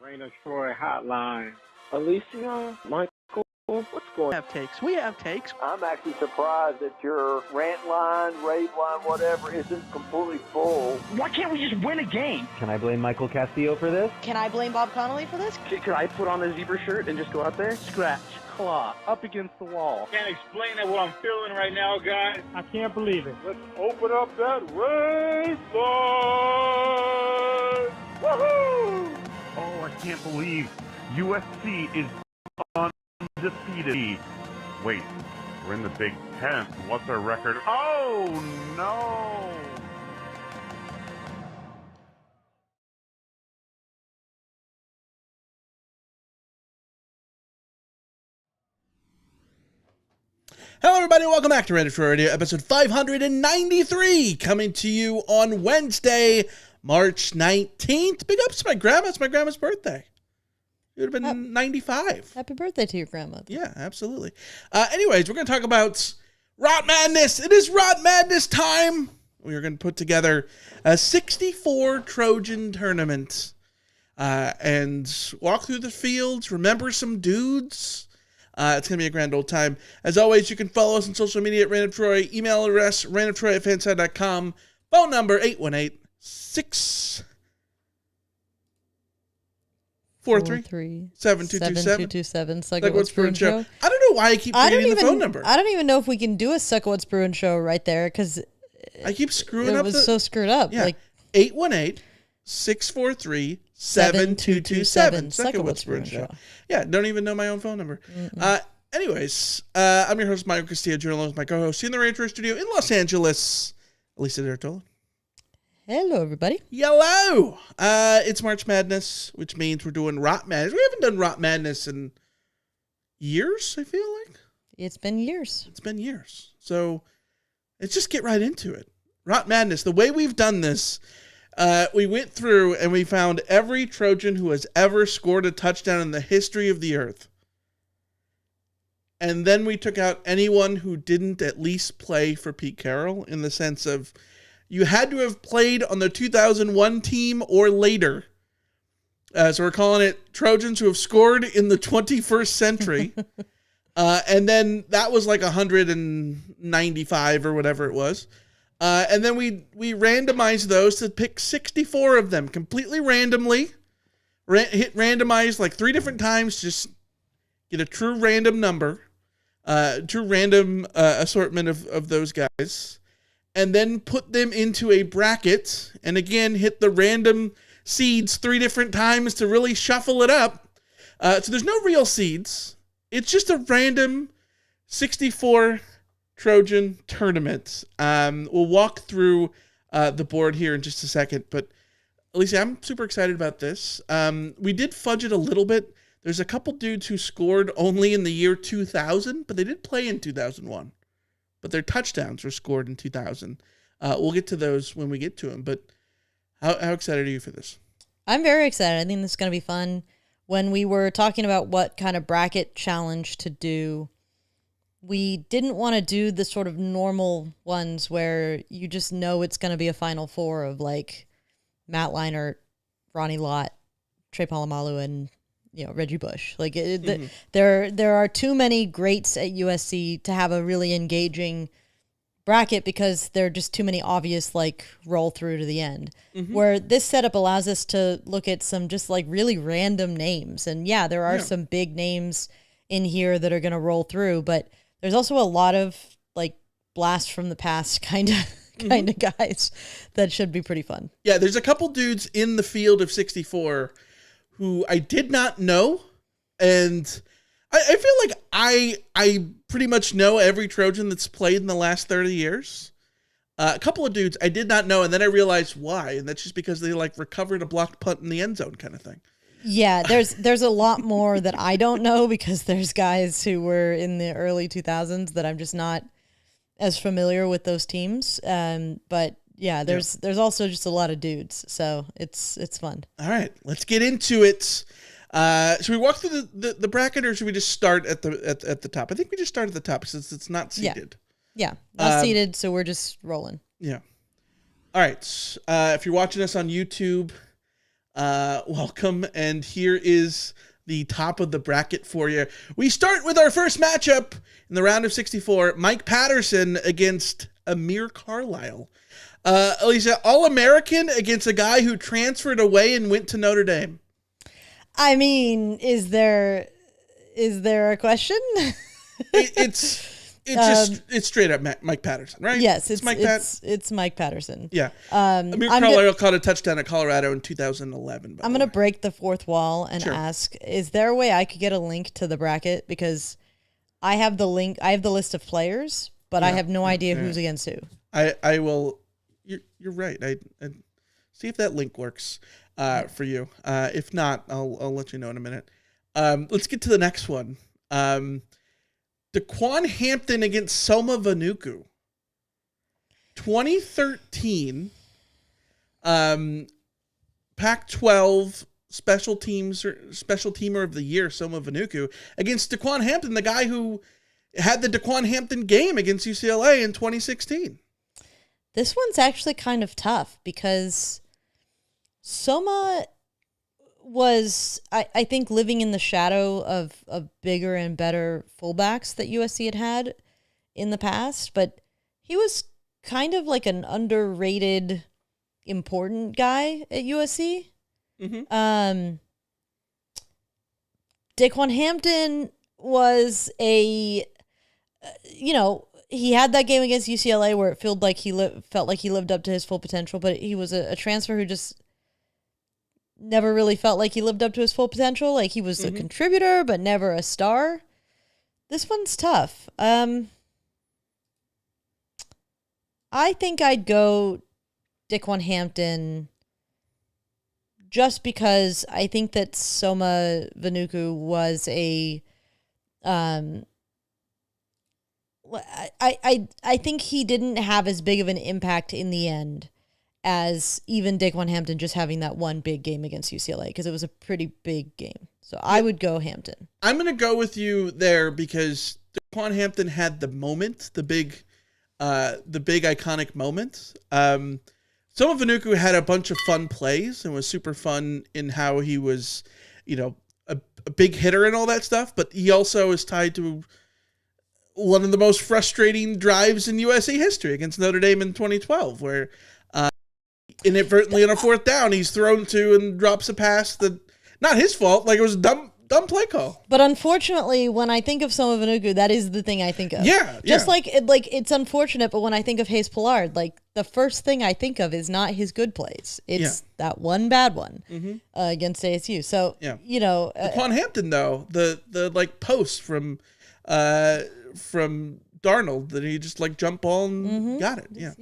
Rain of Troy Hotline. Alicia, Michael, what's going on? We have takes. I'm actually surprised that your rant line, rave line, whatever, isn't completely full. Why can't we just win a game? Can I blame Michael Castillo for this? Can I blame Bob Connolly for this? Can I put on a zebra shirt and just go out there? Scratch, claw, up against the wall. Can't explain it what I'm feeling right now, guys. I can't believe it. Let's open up that rave line! Woohoo! Oh, I can't believe USC is undefeated. Wait, we're in the Big Ten. What's our record? Oh, no! Hello, everybody. Welcome back to Rant Line Radio, episode 593, coming to you on Wednesday, March 19th. Big ups to my grandma. It's my grandma's birthday. It would have been 95. Happy birthday to your grandmother. Yeah, absolutely. Anyways, we're going to talk about Rot Madness. It is Rot Madness time. We are going to put together a 64 Trojan tournament and walk through the fields, remember some dudes. It's going to be a grand old time. As always, you can follow us on social media at Random Troy. Email address, randomtroy@fanside.com. Phone number, 818-643-7227. 7227. Suck It What's Brewing Show. I don't know why I keep forgetting the phone number. I don't even know if we can do a Suck It What's Brewing Show right there because I keep screwing up. It was so screwed up. Yeah. Like 818-643-7227. Suck It What's Brewing Show. Yeah, don't even know my own phone number. Anyways, I'm your host, Michael Castillo, journalist, my co-host in the Rancher Studio in Los Angeles, Elisa D'Artola. Hello, everybody. Hello. It's March Madness, which means we're doing Rot Madness. We haven't done Rot Madness in years, I feel like. It's been years. So let's just get right into it. Rot Madness, the way we've done this, we went through and we found every Trojan who has ever scored a touchdown in the history of the earth. And then we took out anyone who didn't at least play for Pete Carroll, in the sense of you had to have played on the 2001 team or later. So we're calling it Trojans who have scored in the 21st century. And then that was like 195 or whatever it was. And then we randomized those to pick 64 of them completely randomly. Hit randomize like 3 different times, just get a true random number, true random assortment of those guys, and then put them into a bracket. And again, hit the random seeds 3 different times to really shuffle it up. So there's no real seeds. It's just a random 64 Trojan tournament. We'll walk through the board here in just a second, but Alicia, I'm super excited about this. We did fudge it a little bit. There's a couple dudes who scored only in the year 2000, but they did play in 2001. But their touchdowns were scored in 2000. We'll get to those when we get to them, but how excited are you for this? I'm very excited. I think this is going to be fun. When we were talking about what kind of bracket challenge to do, we didn't want to do the sort of normal ones where you just know it's going to be a Final Four of like Matt Leinart, Ronnie Lott, Trey Polamalu, and Reggie Bush. Like there are too many greats at USC to have a really engaging bracket because there are just too many obvious like roll through to the end. Where this setup allows us to look at some just like really random names, and there are some big names in here that are going to roll through, but there's also a lot of like blast from the past kind of guys that should be pretty fun. Yeah, there's a couple dudes in the field of 64 who I did not know, and I feel like I pretty much know every Trojan that's played in the last 30 years. A couple of dudes I did not know, and then I realized why, and that's just because they like recovered a blocked punt in the end zone kind of thing. Yeah, there's a lot more that I don't know because there's guys who were in the early 2000s that I'm just not as familiar with those teams. But yeah, there's also just a lot of dudes, so it's fun. All right, let's get into it. Should we walk through the bracket, or should we just start at the top? I think we just start at the top since it's not seeded. Yeah, not seeded, so we're just rolling. Yeah. All right. If you're watching us on YouTube, welcome. And here is the top of the bracket for you. We start with our first matchup in the round of 64, Mike Patterson against Amir Carlisle. Alicia, All-American against a guy who transferred away and went to Notre Dame. I mean, is there a question? It's straight up Mike Patterson, right? Yes, it's Mike Patterson. Yeah. Amir Carlisle caught a touchdown at Colorado in 2011. I'm going to break the fourth wall and Sure. ask, is there a way I could get a link to the bracket? Because I have the list of players, but I have no idea who's against who. I will. You're right. I see if that link works for you. If not, I'll let you know in a minute. Let's get to the next one. DeQuan Hampton against Soma Vanuku. 2013. Pac-12 special teamer of the year, Soma Vanuku, against DeQuan Hampton, the guy who had the DeQuan Hampton game against UCLA in 2016. This one's actually kind of tough because Soma was, I think, living in the shadow of bigger and better fullbacks that USC had in the past, but he was kind of like an underrated, important guy at USC. Mm-hmm. DeQuan Hampton was he had that game against UCLA where it felt like he lived up to his full potential, but he was a transfer who just never really felt like he lived up to his full potential. Like he was a contributor, but never a star. This one's tough. I think I'd go DeQuan Hampton just because I think that Soma Vanuku was I think he didn't have as big of an impact in the end as even DeQuan Hampton just having that one big game against UCLA because it was a pretty big game. So I would go Hampton. I'm going to go with you there because DeQuan Hampton had the moment, the big iconic moment. Soma Vanuku had a bunch of fun plays and was super fun in how he was, a big hitter and all that stuff. But he also is tied to one of the most frustrating drives in USC history against Notre Dame in 2012, where inadvertently on a fourth down, he's thrown to and drops a pass that not his fault. Like it was a dumb play call. But unfortunately, when I think of Soma Vanuku, that is the thing I think of. Yeah. Just like it's unfortunate, but when I think of Hayes Pollard, like the first thing I think of is not his good plays. It's that one bad one against ASU. So, DeQuan Hampton, though, the like post from Darnold that he just like jump ball and got it. Yeah.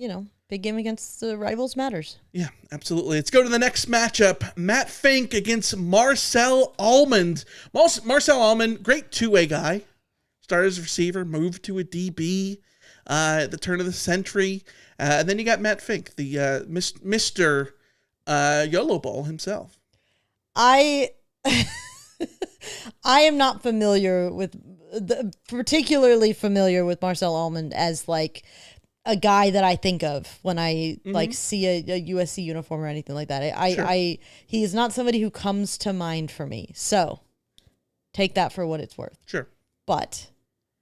Big game against the rivals matters. Yeah, absolutely. Let's go to the next matchup. Matt Fink against Marcel Almond. Marcel Almond, great two-way guy. Started as a receiver, moved to a DB at the turn of the century. And then you got Matt Fink, the Mr. YOLO Ball himself. I am not particularly familiar with Marcel Almond as like a guy that I think of when I like see a USC uniform or anything like that. He is not somebody who comes to mind for me. So take that for what it's worth. Sure. But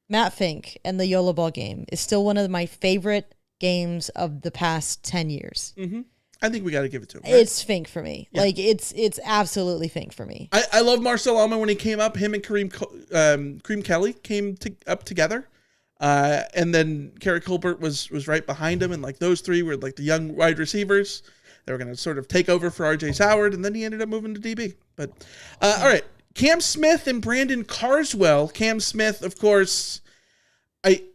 Matt Fink and the YOLO Ball game is still one of my favorite games of the past 10 years. Mm-hmm. I think we got to give it to him. Right? It's Fink for me. Yeah. Like it's absolutely Fink for me. I love Marcel Almond when he came up. Him and Kareem Kelly came up together. And then Kerry Colbert was right behind him. And like those three were like the young wide receivers. They were going to sort of take over for R.J. Howard. And then he ended up moving to DB. But all right. Cam Smith and Brandon Carswell. Cam Smith, of course,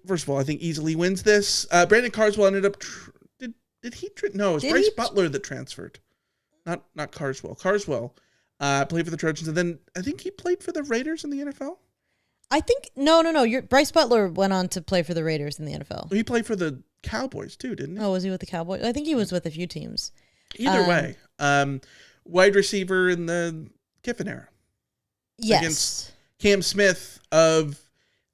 first of all, I think easily wins this. Brandon Carswell ended up, did he, no, it was Bryce Butler that transferred. Not Carswell. Carswell played for the Trojans. And then I think he played for the Raiders in the NFL. I think no. Bryce Butler went on to play for the Raiders in the NFL. He played for the Cowboys too, didn't he? Oh, was he with the Cowboys? I think he was with a few teams. Either way, wide receiver in the Kiffin era. Yes. Against Cam Smith of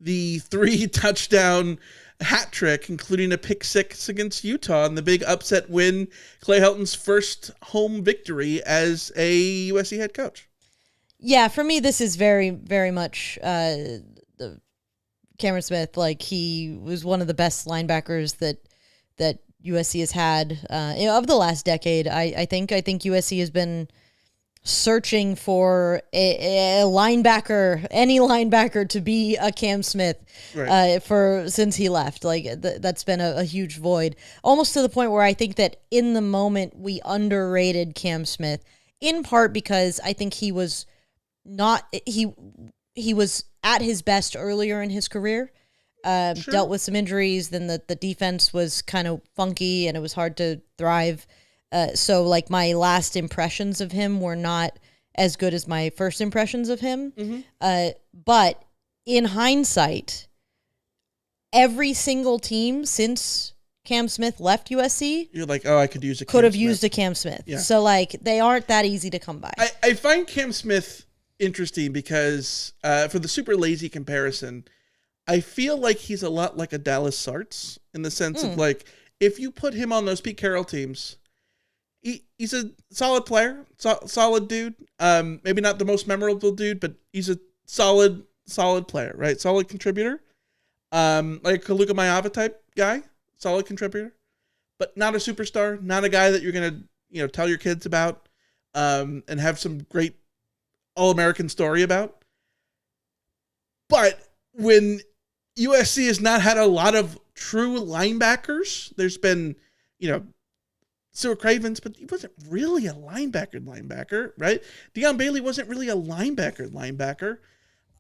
the 3 touchdown hat trick, including a pick six against Utah and the big upset win, Clay Helton's first home victory as a USC head coach. Yeah, for me, this is very, very much Cameron Smith. Like, he was one of the best linebackers that USC has had of the last decade. I think USC has been searching for a linebacker, any linebacker, to be a Cam Smith since he left. Like, that's been a huge void, almost to the point where I think that in the moment we underrated Cam Smith, in part because I think he was at his best earlier in his career. Dealt with some injuries, then the defense was kind of funky and it was hard to thrive. So, like, my last impressions of him were not as good as my first impressions of him. Mm-hmm. But in hindsight, every single team since Cam Smith left USC, you're like, oh, I could use a Cam could have Smith. used a Cam Smith. Yeah. So, like, they aren't that easy to come by. I find Cam Smith interesting because for the super lazy comparison, I feel like he's a lot like a Dallas Sartz in the sense of, like, if you put him on those Pete Carroll teams, he's a solid player, solid dude. Maybe not the most memorable dude, but he's a solid player, right? Solid contributor. Like a Kaluka Mayava type guy, solid contributor, but not a superstar, not a guy that you're going to, tell your kids about and have some great All-American story about. But when USC has not had a lot of true linebackers, there's been, Stuart Cravens, but he wasn't really a linebacker, right? Deion Bailey wasn't really a linebacker.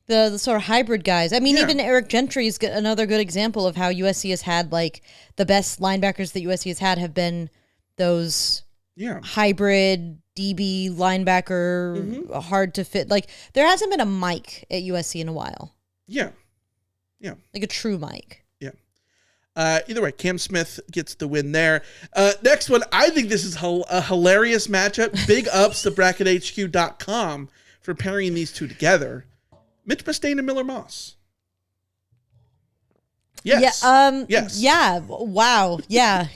The sort of hybrid guys. I mean, even Eric Gentry is another good example of how USC has had, like, the best linebackers that USC has had have been those hybrid DB linebacker, hard to fit. Like, there hasn't been a Mike at USC in a while. Yeah. Like a true Mike. Either way, Cam Smith gets the win there. Next one, I think this is a hilarious matchup. Big ups to BracketHQ.com for pairing these two together. Mitch Mustaine and Miller Moss. Yes. Yeah. Yes. Yeah. Wow. Yeah.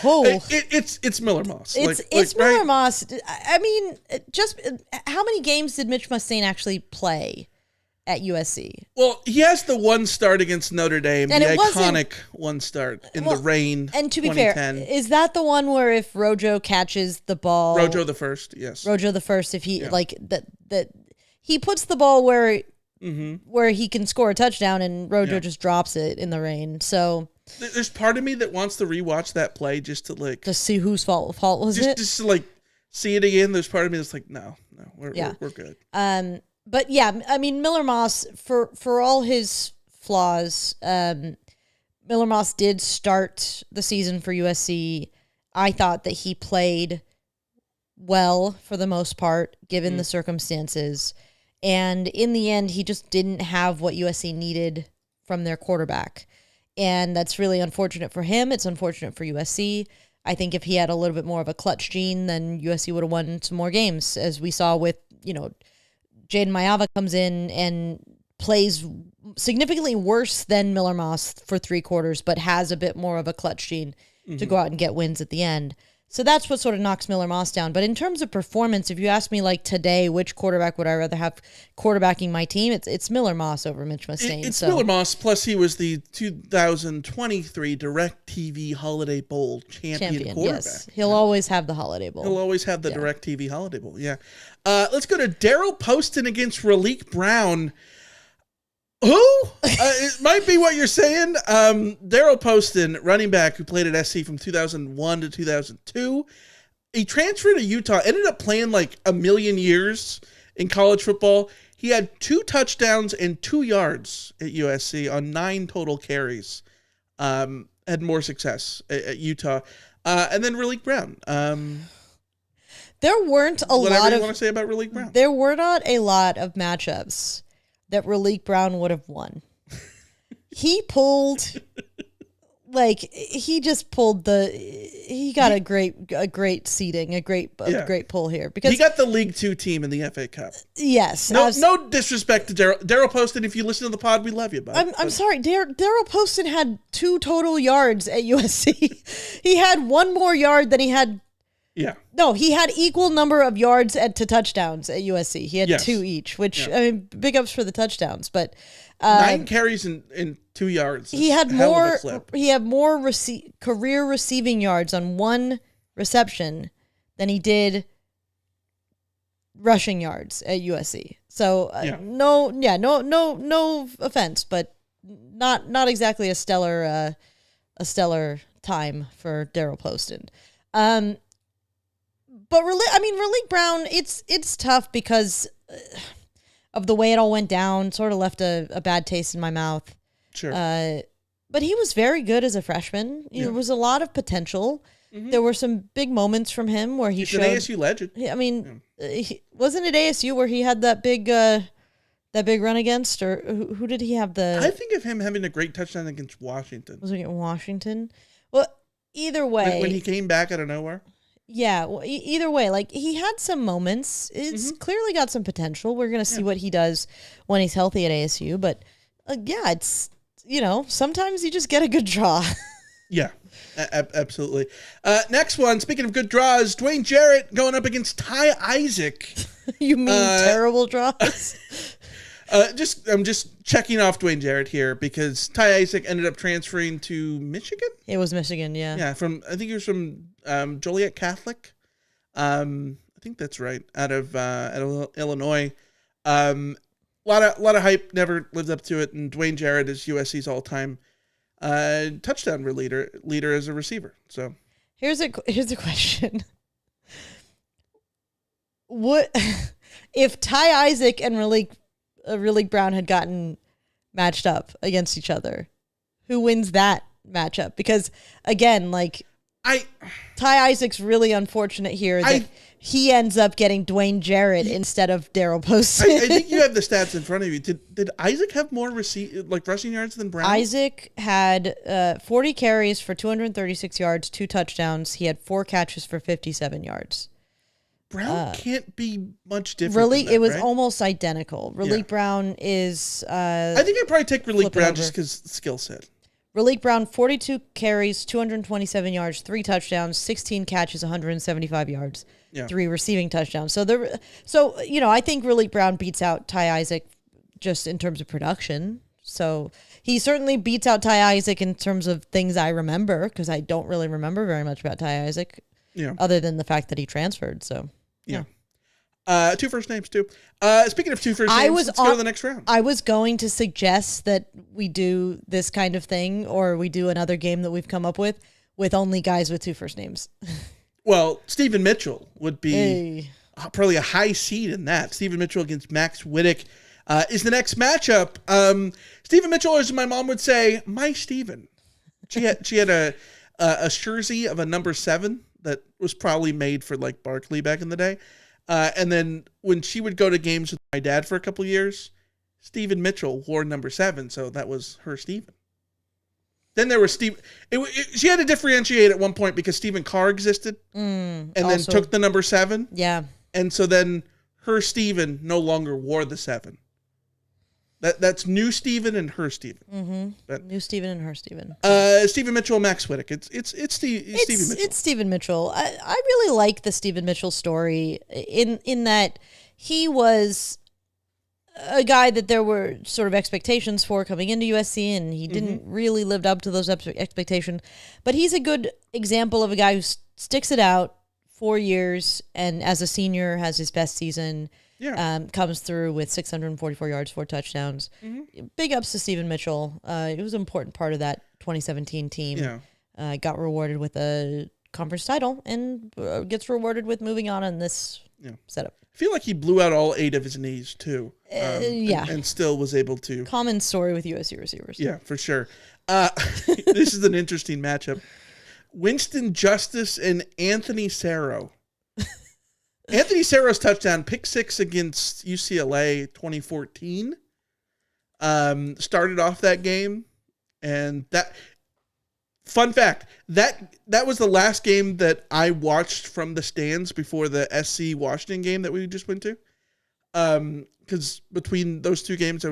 It's Miller Moss. It's Miller Moss. I mean, just how many games did Mitch Mustaine actually play at USC? Well, he has the one start against Notre Dame, and the iconic one start in the rain. And to be fair, is that the one where if Rojo catches the ball, Rojo the first, yes. Rojo the first, if he like that he puts the ball where he can score a touchdown, and Rojo just drops it in the rain. So there's part of me that wants to rewatch that play just to see whose fault was it. Just to like see it again. There's part of me that's like, no, we're good. But yeah, I mean, Miller Moss, for all his flaws, Miller Moss did start the season for USC. I thought that he played well for the most part, given the circumstances. And in the end, he just didn't have what USC needed from their quarterback. And that's really unfortunate for him. It's unfortunate for USC. I think if he had a little bit more of a clutch gene, then USC would have won some more games, as we saw with, Jaden Mayava comes in and plays significantly worse than Miller Moss for 3 quarters, but has a bit more of a clutch gene to go out and get wins at the end. So that's what sort of knocks Miller Moss down. But in terms of performance, if you ask me, like, today, which quarterback would I rather have quarterbacking my team, it's Miller Moss over Mitch Mustaine. It's Miller Moss, plus he was the 2023 DirecTV Holiday Bowl champion quarterback. Yes. He'll always have the Holiday Bowl. He'll always have the DirecTV Holiday Bowl, yeah. Let's go to Daryl Poston against Raleek Brown. Who? It might be what you're saying. Daryl Poston, running back who played at SC from 2001 to 2002. He transferred to Utah, ended up playing like a million years in college football. He had 2 touchdowns and 2 yards at USC on 9 total carries. Had more success at Utah. And then Raleek Brown. There weren't a lot of... Whatever you want to say about Raleek Brown. There were not a lot of matchups that Raleek Brown would have won. He pulled, he just pulled he got a great seeding, a great pull here because he got the League Two team in the FA Cup. Yes. No disrespect to Daryl Poston. If you listen to the pod, we love you, bud. I'm sorry. Daryl Poston had 2 total yards at USC. He had 1 more yard than he had. Yeah. No, he had equal number of yards to touchdowns at USC. He had 2 each, which I mean, big ups for the touchdowns, but 9 carries in 2 yards. He had more. He had more career receiving yards on 1 reception than he did rushing yards at USC. So no offense, but not exactly a stellar time for Daryl Poston. But Raleek Brown, it's tough because of the way it all went down. Sort of left a bad taste in my mouth. Sure. But he was very good as a freshman. There was a lot of potential. Mm-hmm. There were some big moments from him where he's showed. He's an ASU legend. I mean, wasn't it ASU where he had that big run against, or who did he have the? I think of him having a great touchdown against Washington. Was it against Washington? Well, either way, when he came back out of nowhere. Yeah, well, either way, like he had some moments. It's clearly got some potential. We're gonna see what he does when he's healthy at ASU. But it's sometimes you just get a good draw. Yeah, absolutely. Next one. Speaking of good draws, Dwayne Jarrett going up against Ty Isaac. You mean terrible draws? I'm just checking off Dwayne Jarrett here because Ty Isaac ended up transferring to Michigan. It was Michigan, yeah. Yeah, I think he was from Joliet Catholic. I think that's right. Out of Illinois. A lot of hype, never lived up to it. And Dwayne Jarrett is USC's all-time touchdown leader as a receiver. So here's a question: what if Ty Isaac and Raleek Brown had gotten matched up against each other? Who wins that matchup? Because again, Ty Isaac's really unfortunate here that he ends up getting Dwayne Jarrett instead of Daryl Poston. I think you have the stats in front of you. Did Isaac have more rushing yards than Brown? Isaac had 40 carries for 236 yards, 2 touchdowns. He had 4 catches for 57 yards. Brown can't be much different. It was almost identical. Raleek Brown is. I think I'd probably take Raleek Brown just because skill set. Raleek Brown, 42 carries, 227 yards, 3 touchdowns, 16 catches, 175 yards, 3 receiving touchdowns. So I think Raleek Brown beats out Ty Isaac just in terms of production. So he certainly beats out Ty Isaac in terms of things I remember, because I don't really remember very much about Ty Isaac, other than the fact that he transferred. So. Yeah. 2 first names too. Speaking of 2 first names, let's go to the next round. I was going to suggest that we do this kind of thing, or we do another game that we've come up with only guys with 2 first names. Well, Stephen Mitchell would be probably a high seed in that. Stephen Mitchell against Max Wittick is the next matchup. Stephen Mitchell, as my mom would say, my Stephen. She had a jersey of a number 7 that was probably made for Barkley back in the day. And then when she would go to games with my dad for a couple years, Stephen Mitchell wore number 7. So that was her Stephen. Then there was Steve. She had to differentiate at one point because Stephen Carr existed and then took the number 7. Yeah. And so then her Stephen no longer wore the 7. That's new Stephen and her Stephen. Mm-hmm. New Stephen and her Stephen. Stephen Mitchell, Max Wittick. It's Stephen Mitchell. It's Stephen Mitchell. I really like the Stephen Mitchell story in that he was a guy that there were sort of expectations for coming into USC, and he didn't really live up to those expectations. But he's a good example of a guy who sticks it out 4 years, and as a senior has his best season. Yeah. Comes through with 644 yards, 4 touchdowns. Big ups to Stephen Mitchell. It was an important part of that 2017 team. Yeah. Got rewarded with a conference title and gets rewarded with moving on in this setup. I feel like he blew out all 8 of his knees too. And still was able to. Common story with USC receivers. Yeah, for sure. This is an interesting matchup. Winston Justice and Anthony Sarro. Anthony Sarro's touchdown, pick 6 against UCLA 2014, started off that game. And that, Fun fact, that was the last game that I watched from the stands before the SC Washington game that we just went to. Because between those two games,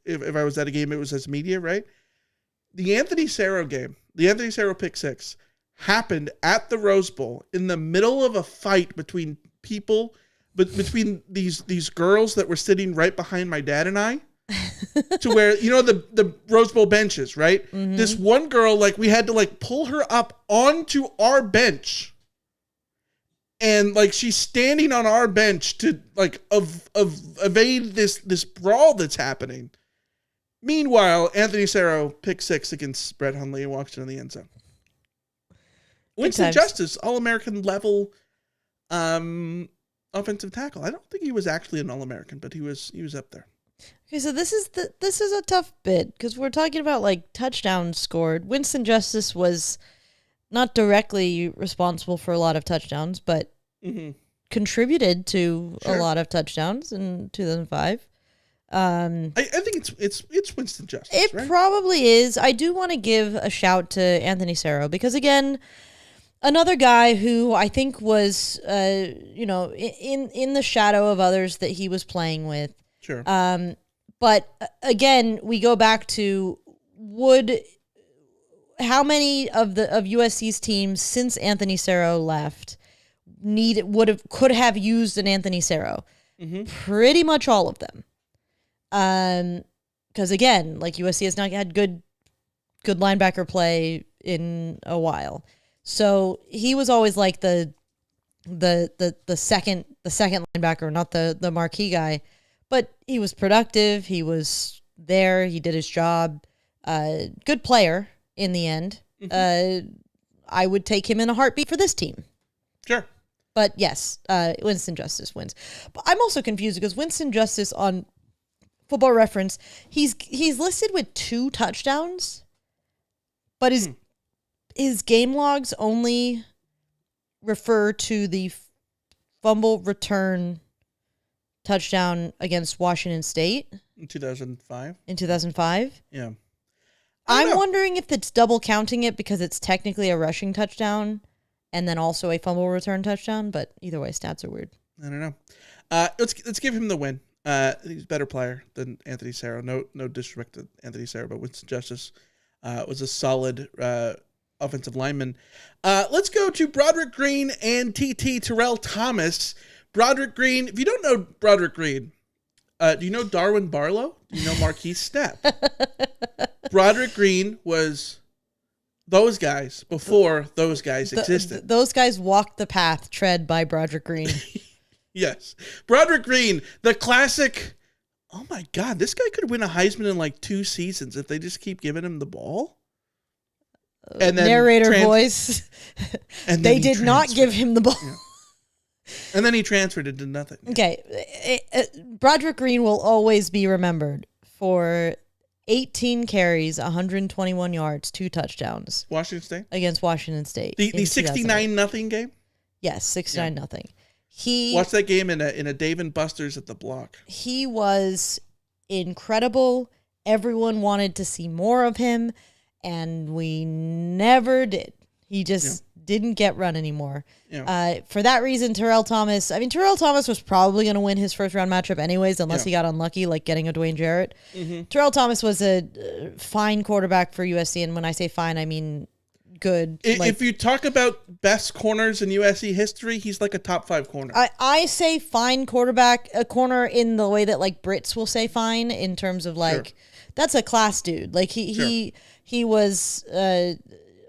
if I was at a game, it was as media, right? The Anthony Cerro game, the Anthony Cerro pick six, happened at the Rose Bowl in the middle of a fight between people, but between these girls that were sitting right behind my dad and I. To where, the Rose Bowl benches, right? Mm-hmm. This one girl, we had to pull her up onto our bench, and she's standing on our bench to evade this brawl that's happening. Meanwhile, Anthony Cerro pick six against Brett Hundley and walks into the end zone. Winston Justice, All-American level offensive tackle. I don't think he was actually an All-American, but he was up there. Okay, so this is a tough bit because we're talking about touchdowns scored. Winston Justice was not directly responsible for a lot of touchdowns, but contributed to a lot of touchdowns in 2005. I think it's Winston Justice. It right? probably is. I do want to give a shout to Anthony Cerro because again, another guy who I think was in the shadow of others that he was playing with. Sure. But again, we go back to how many of USC's teams since Anthony Cerro left could have used an Anthony Cerro? Mm-hmm. Pretty much all of them. Because again, USC has not had good linebacker play in a while, so he was always the second linebacker, not the marquee guy. But he was productive. He was there. He did his job. Good player in the end. Mm-hmm. I would take him in a heartbeat for this team. Sure. But yes, Winston Justice wins. But I'm also confused because Winston Justice on Football Reference, he's listed with 2 touchdowns, but his game logs only refer to the fumble return touchdown against Washington State in 2005. Yeah. I'm wondering if it's double counting it because it's technically a rushing touchdown and then also a fumble return touchdown, but either way, stats are weird. I don't know. Let's give him the win. He's a better player than Anthony Cerro. No disrespect to Anthony Cerro, but Winston Justice was a solid offensive lineman. Let's go to Broderick Green and TT Terrell Thomas. Broderick Green, if you don't know Broderick Green, do you know Darwin Barlow? Do you know Marquise Stepp? Broderick Green was those guys before those guys existed. Those guys walked the path tread by Broderick Green. Yes. Broderick Green, the classic, oh my God, this guy could win a Heisman in 2 seasons if they just keep giving him the ball. And then narrator voice. And they did not give him the ball. Yeah. And then he transferred it to nothing. Okay. Broderick Green will always be remembered for 18 carries, 121 yards, 2 touchdowns. Washington State? Against Washington State. The 69-0 game? Yes, 69-0. Watch that game in a Dave & Buster's at the Block. He was incredible. Everyone wanted to see more of him, and we never did. He just didn't get run anymore. Yeah. For that reason, Terrell Thomas was probably going to win his first round matchup anyways, unless he got unlucky, getting a Dwayne Jarrett. Mm-hmm. Terrell Thomas was a fine quarterback for USC, and when I say fine, I mean good. If you talk about best corners in USC history, he's a top 5 corner. I say fine quarterback, a corner in the way that Brits will say fine in terms of that's a class dude. He was a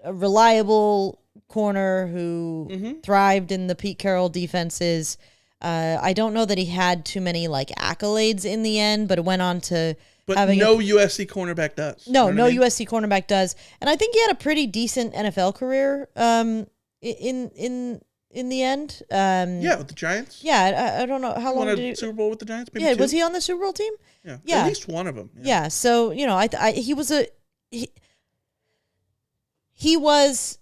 reliable corner who thrived in the Pete Carroll defenses. I don't know that he had too many accolades in the end, but it went on to USC cornerback does. USC cornerback does, and I think he had a pretty decent NFL career. In the end, with the Giants. Yeah, I don't know how long did he won a Super Bowl with the Giants. Maybe 2? Was he on the Super Bowl team? Yeah, at least one of them. Yeah. So he was he was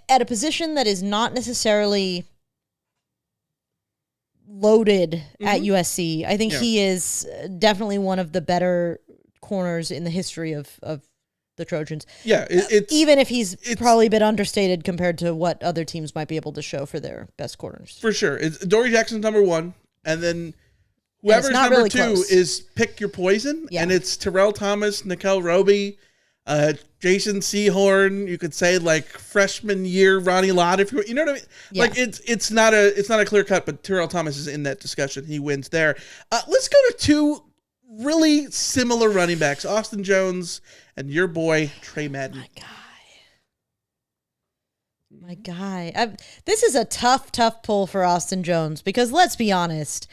at a position that is not necessarily loaded at USC. I think he is definitely one of the better corners in the history of the Trojans. Yeah, it's even if he's probably a bit understated compared to what other teams might be able to show for their best corners. for sure. It's Dory Jackson's number 1, and then whoever's not number really 2 close. is pick your poison, Yeah. and it's Terrell Thomas, Nickel Roby, Jason Sehorn. You could say like freshman year Ronnie Lott, if you know what I mean. Yeah. Like it's not a clear cut, but Terrell Thomas is in that discussion. He wins there. Let's go to 2 really similar running backs, Austin Jones and your boy Trey Madden. My guy. This is a tough pull for Austin Jones because let's be honest,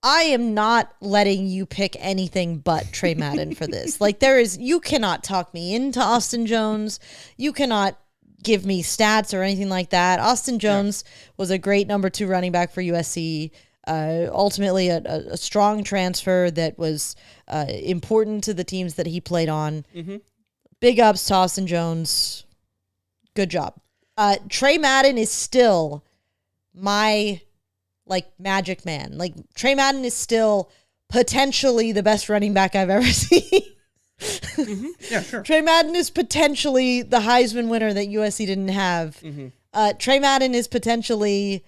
I am not letting you pick anything but Trey Madden for this. Like you cannot talk me into Austin Jones. You cannot give me stats or anything like that. Austin Jones was a great number 2 running back for USC. Ultimately a strong transfer that was important to the teams that he played on. Mm-hmm. Big ups to Austin Jones. Good job. Trey Madden is still my magic man. Like Trey Madden is still potentially the best running back I've ever seen. Mm-hmm. Yeah, sure. Trey Madden is potentially the Heisman winner that USC didn't have. Mm-hmm. Trey Madden is potentially,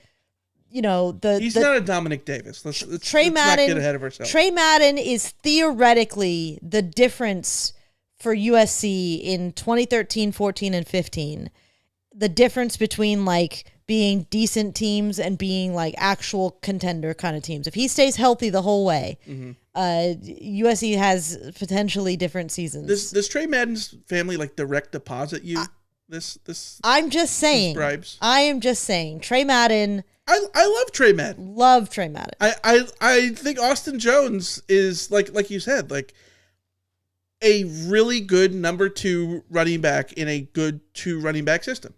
he's not a Dominic Davis. Let's Trey Madden, not get ahead of ourselves. Trey Madden is theoretically the difference for USC in 2013, 14, and 15. The difference between being decent teams and being actual contender kind of teams. If he stays healthy the whole way, USC has potentially different seasons. Does Trey Madden's family direct deposit you this? I'm just saying. Bribes? I am just saying. Trey Madden. I love Trey Madden. Love Trey Madden. I think Austin Jones is like you said, a really good number 2 running back in a good 2 running back system.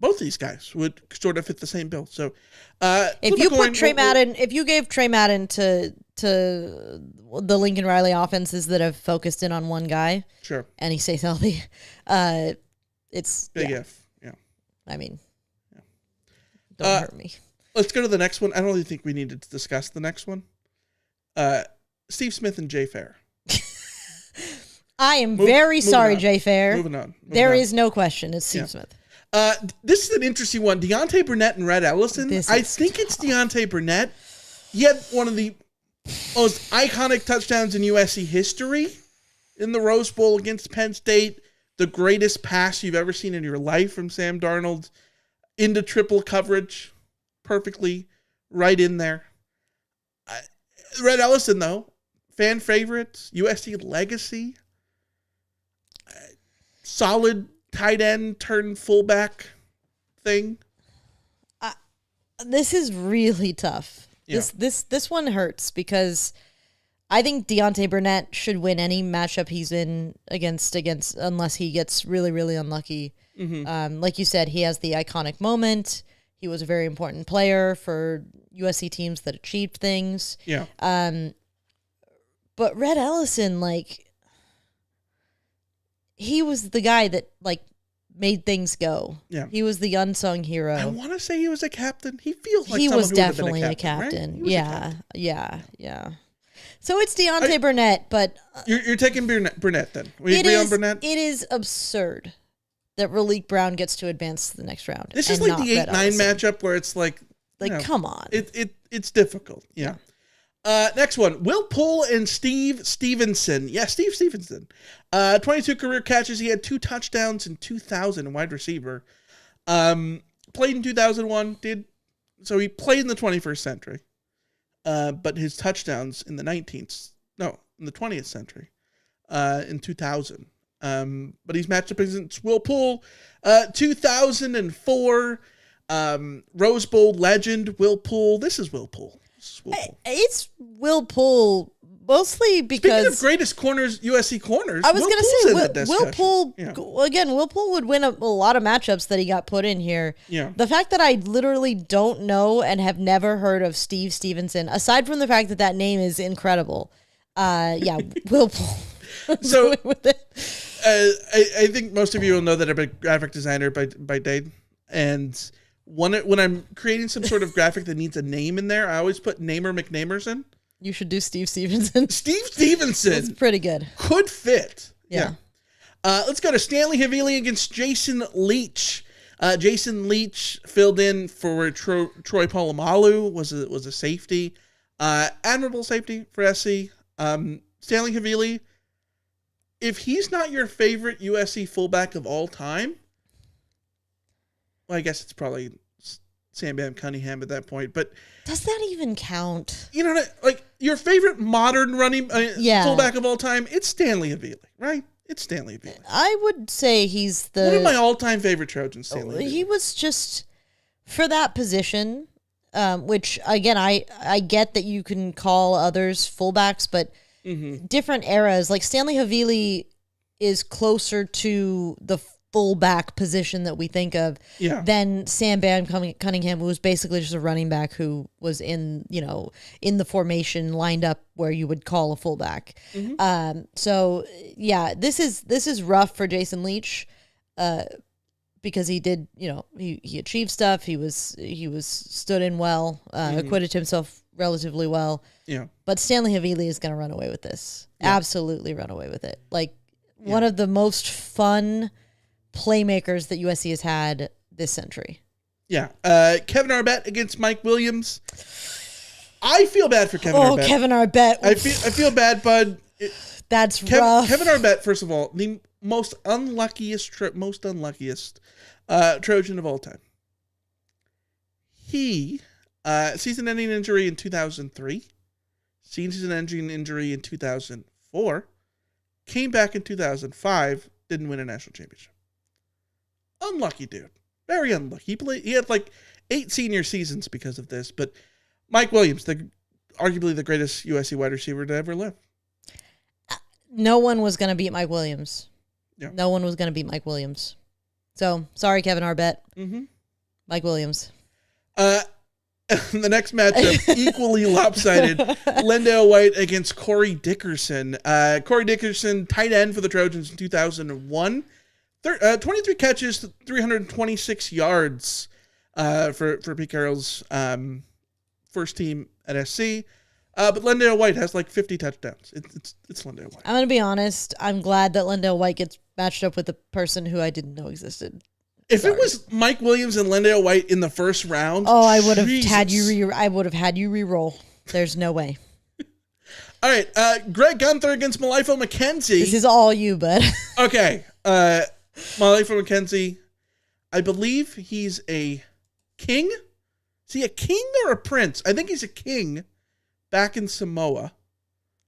Both these guys would sort of fit the same bill. So, if you put Trey Madden, if you gave Trey Madden to the Lincoln Riley offenses that have focused in on one guy, sure, and he stays healthy, it's big F. Yeah, I mean, don't hurt me. Let's go to the next one. I don't really think we needed to discuss the next one. Steve Smith and Jay Fair. I am very sorry, Jay Fair. Moving on. There is no question. It's Steve Smith. This is an interesting one. Deontay Burnett and Red Ellison. I think it's Deontay Burnett. He had one of the most iconic touchdowns in USC history in the Rose Bowl against Penn State. The greatest pass you've ever seen in your life from Sam Darnold into triple coverage. Perfectly right in there. Red Ellison, though, fan favorite, USC legacy. Solid tight end turn fullback thing. This is really tough. Yeah. This one hurts because I think Deontay Burnett should win any matchup he's in against unless he gets really, really unlucky. Mm-hmm. Like you said, he has the iconic moment. He was a very important player for USC teams that achieved things. Yeah. But Red Ellison, he was the guy that made things go. Yeah. He was the unsung hero. I want to say he was a captain. He feels like he someone was who would have been definitely a captain. captain. Right? Yeah. So it's Deontay Burnett, but You're taking Burnett then. We agree on Burnett? It is absurd that Raleek Brown gets to advance to the next round. This is and like not the Red 8-9 Ellison. matchup where it's come on. It's difficult. Yeah. Next one, Will Poole and Steve Stevenson. Yeah, Steve Stevenson. 22 career catches. He had 2 touchdowns in 2000, wide receiver. Played in 2001. So he played in the 21st century. But his touchdowns in the 20th century. In 2000. But he's matched up against Will Poole. 2004 Rose Bowl legend Will Poole. This is Will Poole. It's Will Poole mostly because speaking of greatest corners, USC corners, I was going to say Will Poole. Will Poole would win a lot of matchups that he got put in here. Yeah. The fact that I literally don't know and have never heard of Steve Stevenson, aside from the fact that name is incredible. Will Poole. So I think most of you will know that I'm a graphic designer by day, and when I'm creating some sort of graphic that needs a name in there, I always put Namer McNamerson. You should do Steve Stevenson. Steve Stevenson. It's pretty good. Could fit Yeah. Let's go to Stanley Havili against Jason Leach. Jason Leach filled in for Troy Polamalu, was a safety. Admirable safety for SC. Stanley Havili, if he's not your favorite USC fullback of all time, well, I guess it's probably Sam Bam Cunningham at that point. But does that even count? You know, like your favorite modern running fullback of all time, it's Stanley Havili, right? It's Stanley Havili. I would say he's one of my all-time favorite Trojans. Stanley Havili. He was just for that position, which again I get that you can call others fullbacks, but different eras. Like Stanley Havili is closer to the fullback position that we think of than Sam Bam Cunningham, who was basically just a running back who was in the formation lined up where you would call a fullback. So yeah, this is rough for Jason Leach, because he did, he achieved stuff. He was stood in well, acquitted himself relatively well. Yeah. But Stanley Havili is going to run away with this. Yeah. Absolutely run away with it. Like one of the most fun playmakers that USC has had this century. Yeah. Kevin Arbet against Mike Williams. I feel bad for Kevin Arbet. Oh, Kevin Arbet. I feel bad, bud. That's rough. Kevin Arbet, first of all, the most unluckiest Trojan of all time. He, season-ending injury in 2003, season-ending injury in 2004, came back in 2005, didn't win a national championship. Unlucky dude. Very unlucky. He had like 8 senior seasons because of this, but Mike Williams, arguably the greatest USC wide receiver to ever live. No one was going to beat Mike Williams. Yeah. No one was going to beat Mike Williams. So, sorry, Kevin Arbet. Mike Williams. The next matchup, equally lopsided. Lendale White against Corey Dickerson. Corey Dickerson, tight end for the Trojans in 2001. 23 catches, 326 yards for Pete Carroll's first team at SC. But Lendale White has like 50 touchdowns. It's Lendale White. I'm going to be honest. I'm glad that Lendale White gets matched up with a person who I didn't know existed. If it was Mike Williams and Lendale White in the first round, I would have had you re-roll. There's no way. All right, Greg Gunther against Malifo McKenzie. This is all you, bud. Okay, Malifo McKenzie. I believe he's a king. Is he a king or a prince? I think he's a king back in Samoa.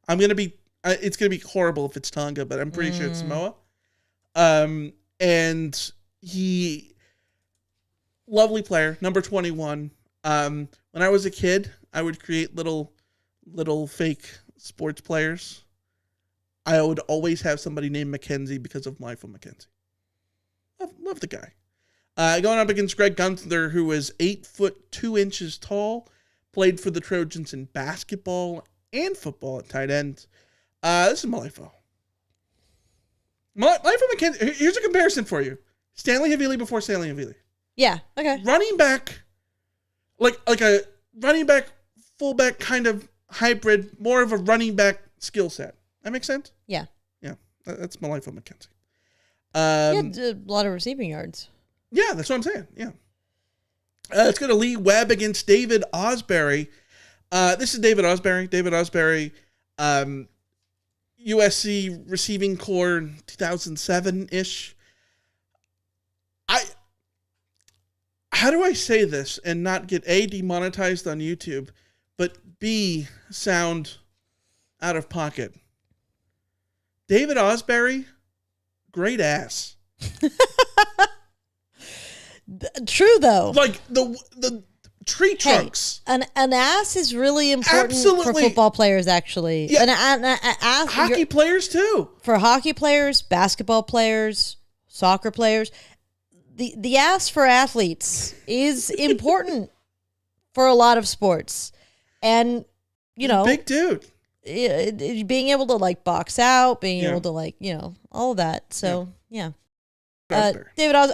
It's gonna be horrible if it's Tonga, but I'm pretty sure it's Samoa. And he, lovely player, number 21. When I was a kid, I would create little fake sports players. I would always have somebody named Mackenzie because of Malifo McKenzie. Love the guy. Going up against Greg Gunther, who is 8'2" tall, played for the Trojans in basketball and football at tight end. This is Malifo. Malifo McKenzie. Here's a comparison for you. Stanley Havili before Stanley Havili. Yeah. Okay. Running back, like a running back, fullback kind of hybrid, more of a running back skill set. That makes sense? Yeah. Yeah. That's Malifo McKenzie. He had a lot of receiving yards. Yeah, that's what I'm saying. Yeah. Let's go to Lee Webb against David Osbury. This is David Osbury. David Osbury, USC receiving core 2007-ish. How do I say this and not get A, demonetized on YouTube, but B, sound out of pocket? David Osbury, great ass. True though. Like the tree trunks. Hey, an ass is really important for football players, actually. Yeah. An ass, hockey players too. For hockey players, basketball players, soccer players. The ass for athletes is important for a lot of sports. And, big dude. Being able to like box out, being able to like, all of that. So, yeah. David Oz,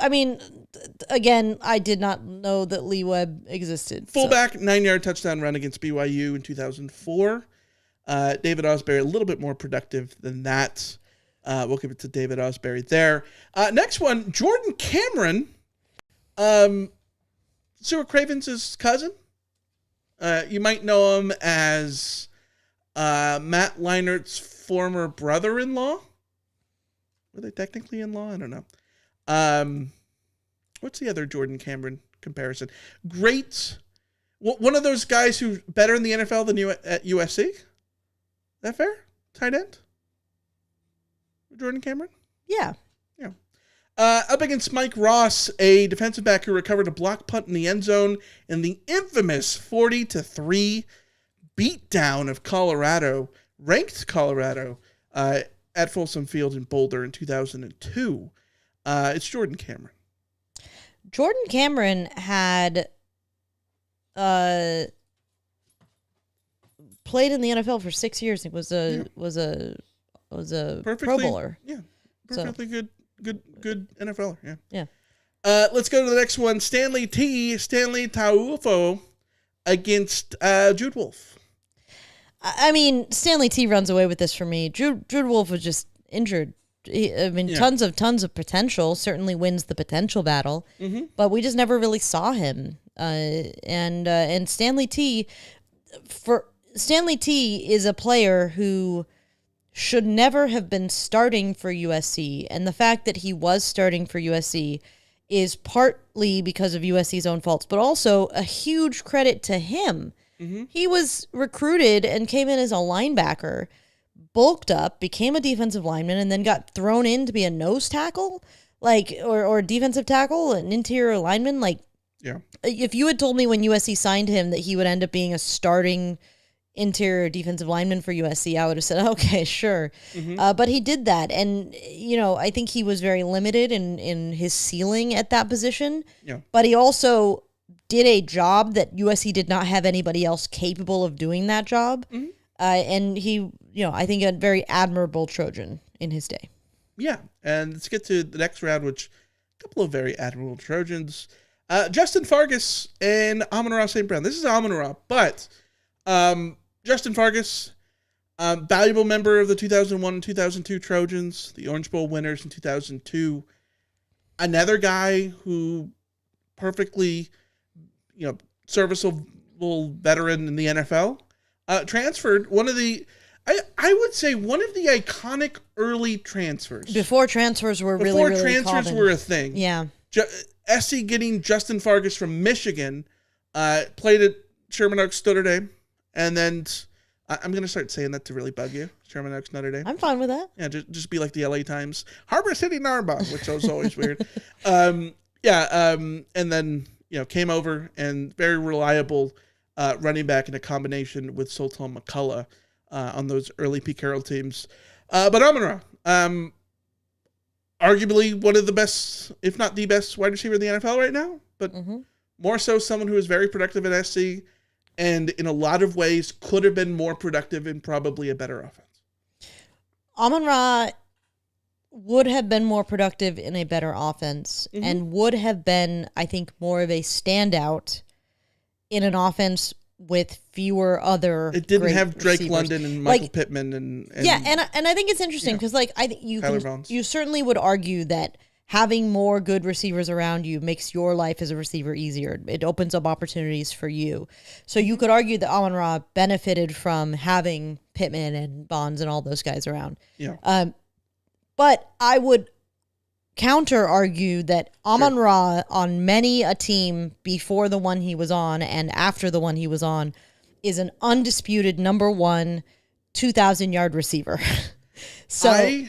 again, I did not know that Lee Webb existed. Fullback, 9-yard touchdown run against BYU in 2004. David Osbury, a little bit more productive than that. We'll give it to David Osbury there. Next one, Jordan Cameron. Stuart Cravens' cousin. You might know him as Matt Leinert's former brother-in-law. Were they technically in-law? I don't know. What's the other Jordan Cameron comparison? Great. One of those guys who's better in the NFL than you at USC? Is that fair? Tight end? Jordan Cameron? Yeah. Yeah. Up against Mike Ross, a defensive back who recovered a block punt in the end zone in the infamous 40-3 beatdown of Colorado, ranked Colorado, at Folsom Field in Boulder in 2002. It's Jordan Cameron. Jordan Cameron had played in the NFL for 6 years. It was a Pro Bowler. Yeah, perfectly good NFLer. Yeah. Yeah. Let's go to the next one. Stanley Taufo against Jude Wolf. I mean, Stanley T runs away with this for me. Jude Wolf was just injured. Tons of potential. Certainly wins the potential battle, but we just never really saw him. And Stanley T is a player who should never have been starting for USC, and the fact that he was starting for USC is partly because of USC's own faults, but also a huge credit to him. He was recruited and came in as a linebacker, bulked up, became a defensive lineman, and then got thrown in to be a nose tackle, or defensive tackle, an interior lineman. If you had told me when USC signed him that he would end up being a starting interior defensive lineman for USC, I would have said, okay, sure. But he did that. And, I think he was very limited in his ceiling at that position. Yeah. But he also did a job that USC did not have anybody else capable of doing that job. And he, I think a very admirable Trojan in his day. Yeah. And let's get to the next round, which a couple of very admirable Trojans. Justin Fargas and Amon-Ra St. Brown. This is Amon-Ra, but Justin Fargas, valuable member of the 2001 and 2002 Trojans, the Orange Bowl winners in 2002. Another guy who perfectly, serviceable veteran in the NFL. Transferred one of the, I would say one of the iconic early transfers. Before transfers were really transfers common. were a thing. Yeah. SC getting Justin Fargas from Michigan, played at Sherman Oaks Notre Dame, and then I'm going to start saying that to really bug you. Sherman Oaks Notre Dame. I'm fine with that. Yeah, just be like the LA Times. Harbor City Narbonne, which was always weird. And then, came over and very reliable running back in a combination with Sultan McCullough on those early Pete Carroll teams. But Amon-Ra, arguably one of the best, if not the best wide receiver in the NFL right now, but more so someone who is very productive at SC and in a lot of ways could have been more productive in probably a better offense. Amon-Ra would have been more productive in a better offense and would have been, I think, more of a standout in an offense with fewer other. It didn't have Drake receivers. London and Michael Pittman and I think it's interesting because I think you certainly would argue that having more good receivers around you makes your life as a receiver easier. It opens up opportunities for you. So you could argue that Amon-Ra benefited from having Pittman and Bonds and all those guys around. Yeah. But I would counter argue that Amon-Ra on many a team before the one he was on and after the one he was on is an undisputed number one 2,000-yard receiver. So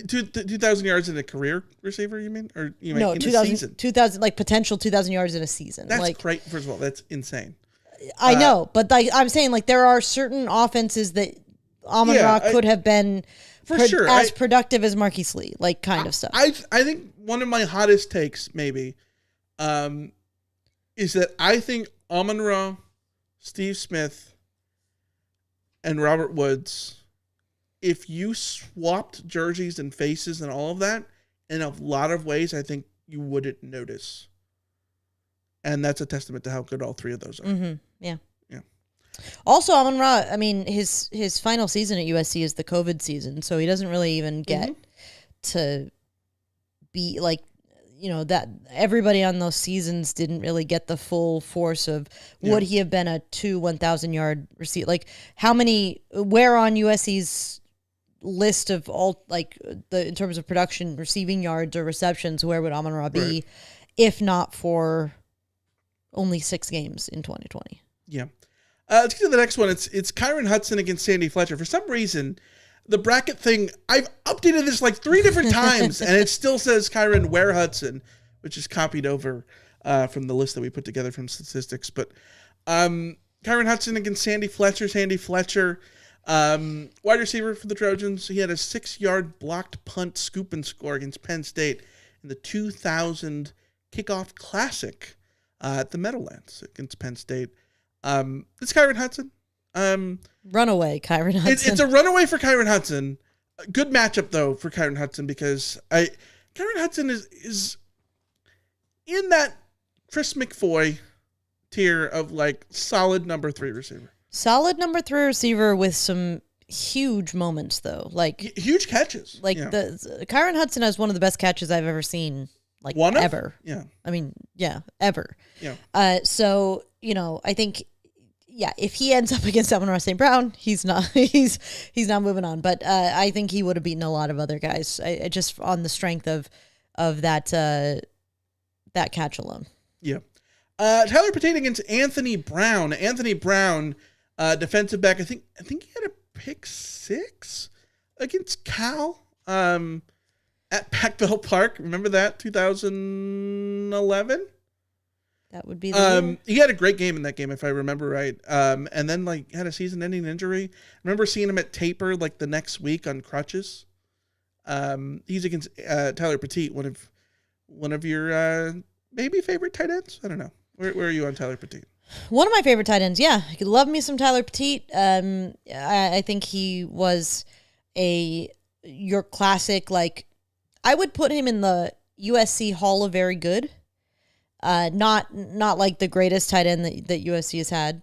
2,000 yards in a career receiver, you mean? Or you mean no, in a season? 2,000, like potential 2,000 yards in a season. That's great. First of all, that's insane. I know, but I'm saying there are certain offenses that Amon-Ra could have been as productive as Marquise Lee, kind of stuff. I think one of my hottest takes maybe is that I think Amon-Ra, Steve Smith, and Robert Woods, if you swapped jerseys and faces and all of that, in a lot of ways, I think you wouldn't notice. And that's a testament to how good all three of those are. Yeah. Also, Amon-Ra, I mean, his final season at USC is the COVID season, so he doesn't really even get to be like, that everybody on those seasons didn't really get the full force of would he have been a 1,000 yard receiver? Like, where on USC's list of all, like, in terms of production, receiving yards or receptions, where would Amon-Ra be if not for only 6 games in 2020? Yeah. Let's get to the next one. It's Kyron Hudson against Sandy Fletcher. For some reason, the bracket thing, I've updated this like 3 different times, and it still says Kyron Ware Hudson, which is copied over from the list that we put together from statistics. But Kyron Hudson against Sandy Fletcher. Sandy Fletcher, wide receiver for the Trojans. He had a 6-yard blocked punt scoop and score against Penn State in the 2000 Kickoff Classic at the Meadowlands against Penn State. It's Kyron Hudson. Runaway Kyron Hudson. It's a runaway for Kyron Hudson. Good matchup though for Kyron Hudson because Kyron Hudson is in that Chris McFoy tier of like solid number 3 receiver. Solid number 3 receiver with some huge moments though, like huge catches. Like the Kyron Hudson has one of the best catches I've ever seen. Like ever. Yeah. I mean, yeah, ever. Yeah. So, I think, if he ends up against Amon-Ra St. Brown, he's not not moving on. But I think he would have beaten a lot of other guys. I just on the strength of that catch alone. Yeah. Tyler Pate against Anthony Brown. Anthony Brown, defensive back. I think he had a pick 6 against Cal. At Packbell Park, remember that 2011? That would be the he had a great game in that game if I remember right. And then like had a season-ending injury. I remember seeing him at taper like the next week on crutches. He's against Tyler Pate, one of your maybe favorite tight ends. I don't know. Where are you on Tyler Pate? One of my favorite tight ends. Yeah, I could love me some Tyler Pate. I think he was your classic like. I would put him in the USC Hall of Very Good. Not like the greatest tight end that USC has had.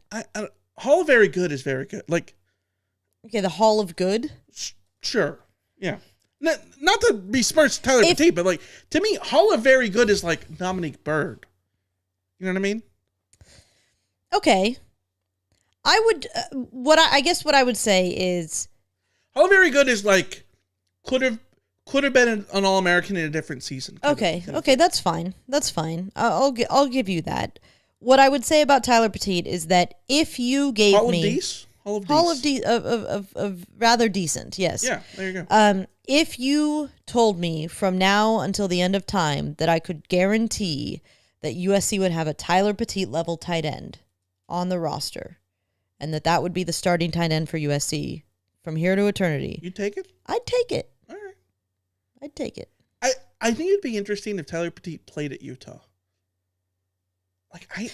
Hall of Very Good is very good. Like, okay, the Hall of Good. Sure, yeah. Not to besmirch Tyler Pate, but like to me, Hall of Very Good is like Dominique Byrd. You know what I mean? Okay, I would. I guess what I would say is Hall of Very Good is like could have been an All-American in a different season. Okay, that's fine. That's fine. I'll give you that. What I would say about Tyler Pate is that if you gave me Hall of rather decent, yes. Yeah, there you go. If you told me from now until the end of time that I could guarantee that USC would have a Tyler Pate level tight end on the roster, and that would be the starting tight end for USC from here to eternity, you take it? I'd take it. All right. I'd take it. I think it'd be interesting if Tyler Pate played at Utah. Like what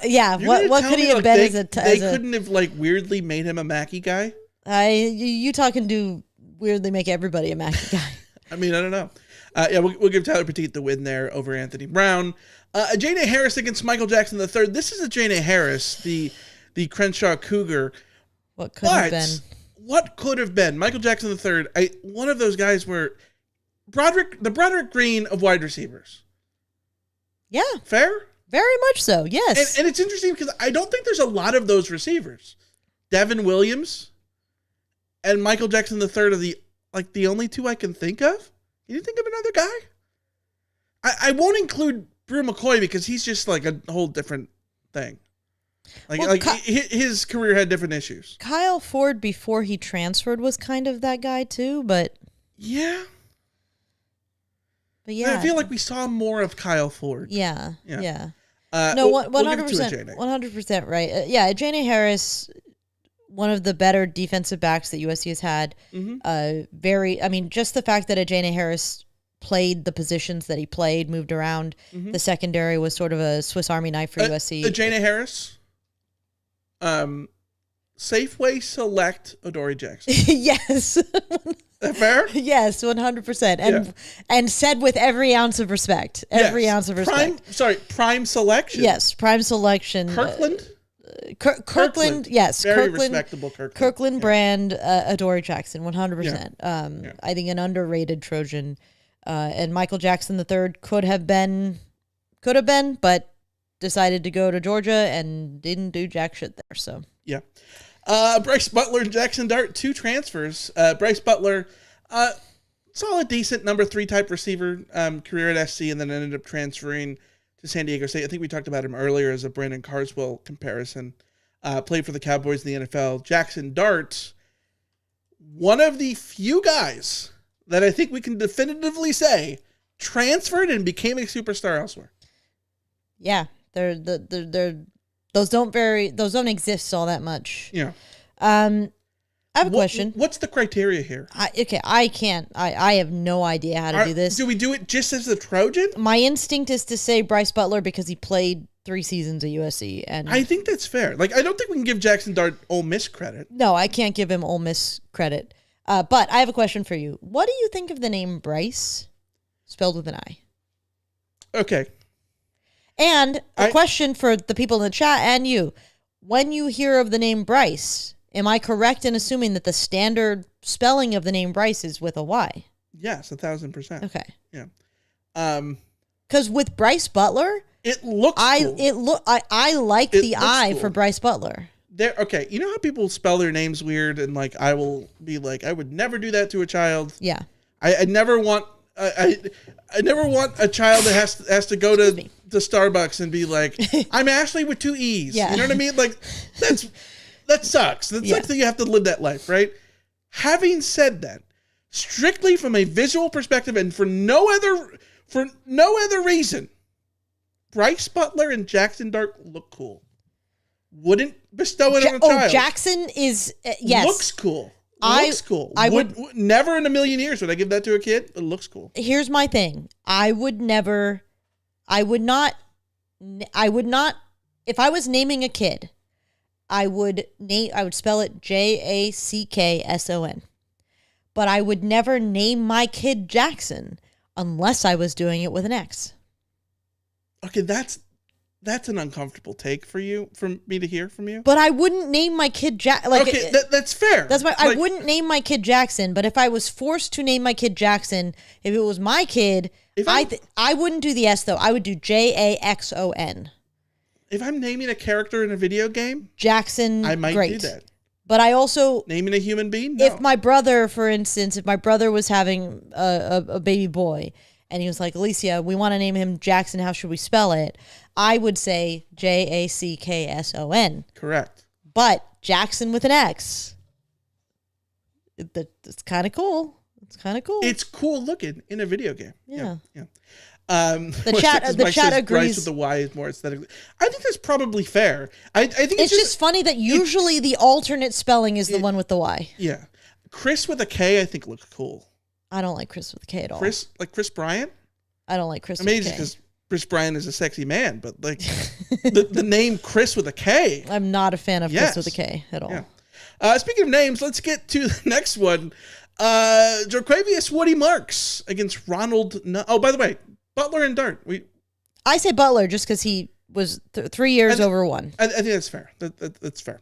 could he have been they couldn't have like weirdly made him a Mackey guy? Utah can weirdly make everybody a Mackey guy. I mean, I don't know. We'll give Tyler Pate the win there over Anthony Brown. J.J. Harris against Michael Jackson III. This is a J.J. Harris, the Crenshaw Cougar. What could have been? What could have been? Michael Jackson III, one of those guys where the Broderick Green of wide receivers. Yeah. Fair? Very much so, yes. And it's interesting because I don't think there's a lot of those receivers. Devin Williams and Michael Jackson III are the only 2 I can think of. Can you think of another guy? I won't include Brew McCoy because he's just like a whole different thing. His career had different issues. Kyle Ford before he transferred was kind of that guy too, but yeah. But yeah, I feel like we saw more of Kyle Ford. Yeah. No, 100%, 100% right. J.J. Harris, one of the better defensive backs that USC has had. Mm-hmm. Just the fact that J.J. Harris played the positions that he played, moved around. Mm-hmm. The secondary was sort of a Swiss Army knife for USC. J.J. Harris. Safeway select Adoree Jackson. Yes. That fair? Yes, 100%. And said with every ounce of respect. Every ounce of respect. Prime selection. Yes, prime selection. Kirkland? Kirkland, yes, Very Kirkland, respectable Kirkland. Kirkland brand, Adoree Jackson, 100%. I think an underrated Trojan, and Michael Jackson III could have been, but decided to go to Georgia and didn't do jack shit there. So yeah. Bryce Butler and Jackson Dart, 2 transfers. Bryce Butler, solid, decent number 3 type receiver, career at SC, and then ended up transferring to San Diego State. I think we talked about him earlier as a Brandon Carswell comparison. Played for the Cowboys in the NFL. Jackson Dart, one of the few guys that I think we can definitively say transferred and became a superstar elsewhere. yeah, those don't exist all that much. Yeah. I have a question. What's the criteria here? I have no idea how to do this. Do we do it just as a Trojan? My instinct is to say Bryce Butler because he played 3 seasons at USC, and I think that's fair. Like, I don't think we can give Jackson Dart Ole Miss credit. no, I can't give him Ole Miss credit. But I have a question for you. What do you think of the name Bryce, spelled with an I? Okay. And a question for the people in the chat and you. When you hear of the name Bryce, am I correct in assuming that the standard spelling of the name Bryce is with a Y? Yes, 1,000%. Okay. Yeah. Because with Bryce Butler, It looks cool. I like It the looks I cool. for Bryce Butler. Okay, you know how people spell their names weird, and like I will be like, I would never do that to a child. Yeah. I never want I never want a child that has to go to Starbucks and be like, I'm Ashley with 2 E's. Yeah. You know what I mean? Like that sucks. That sucks that you have to live that life, right? Having said that, strictly from a visual perspective and for no other reason, Bryce Butler and Jackson Dart look cool. Wouldn't bestow it on a child. Jackson is yes. Looks cool. I- Looks cool. I would never in a million years would I give that to a kid. It looks cool. Here's my thing. I would not, if I was naming a kid, I would spell it Jackson. But I would never name my kid Jackson unless I was doing it with an X. Okay, that's an uncomfortable take for me to hear from you. But I wouldn't name my kid Okay, that's fair. That's why I Like, wouldn't name my kid Jackson. But if I was forced to name my kid Jackson, if it was my kid, I wouldn't do the S though. I would do Jackson. If I'm naming a character in a video game, Jackson. I might great. do that. But I also Naming a human being, no. if my brother, for instance, if my brother was having a baby boy and he was like, Alicia, we want to name him Jackson, how should we spell it? I would say Jackson. Correct. But Jackson with an X. It's kind of cool. It's kind of cool. It's cool looking in a video game. Yeah. The chat agrees. Bryce with the Y is more aesthetically. I think that's probably fair. I think It's just funny that usually the alternate spelling is the one with the Y. Yeah. Chris with a K, I think looks cool. I don't like Chris with a K at all. Chris Bryant? I don't like Chris Amazing with a K. because Chris Bryant is a sexy man, but like the name Chris with a K. I'm not a fan of Yes. Chris with a K at all. Yeah. Speaking of names, let's get to the next one. Jorquavius Woody Marks against Ronald. Oh, by the way, Butler and Dart. I say Butler just because he was 3 years over 1. I think that's fair. That's fair.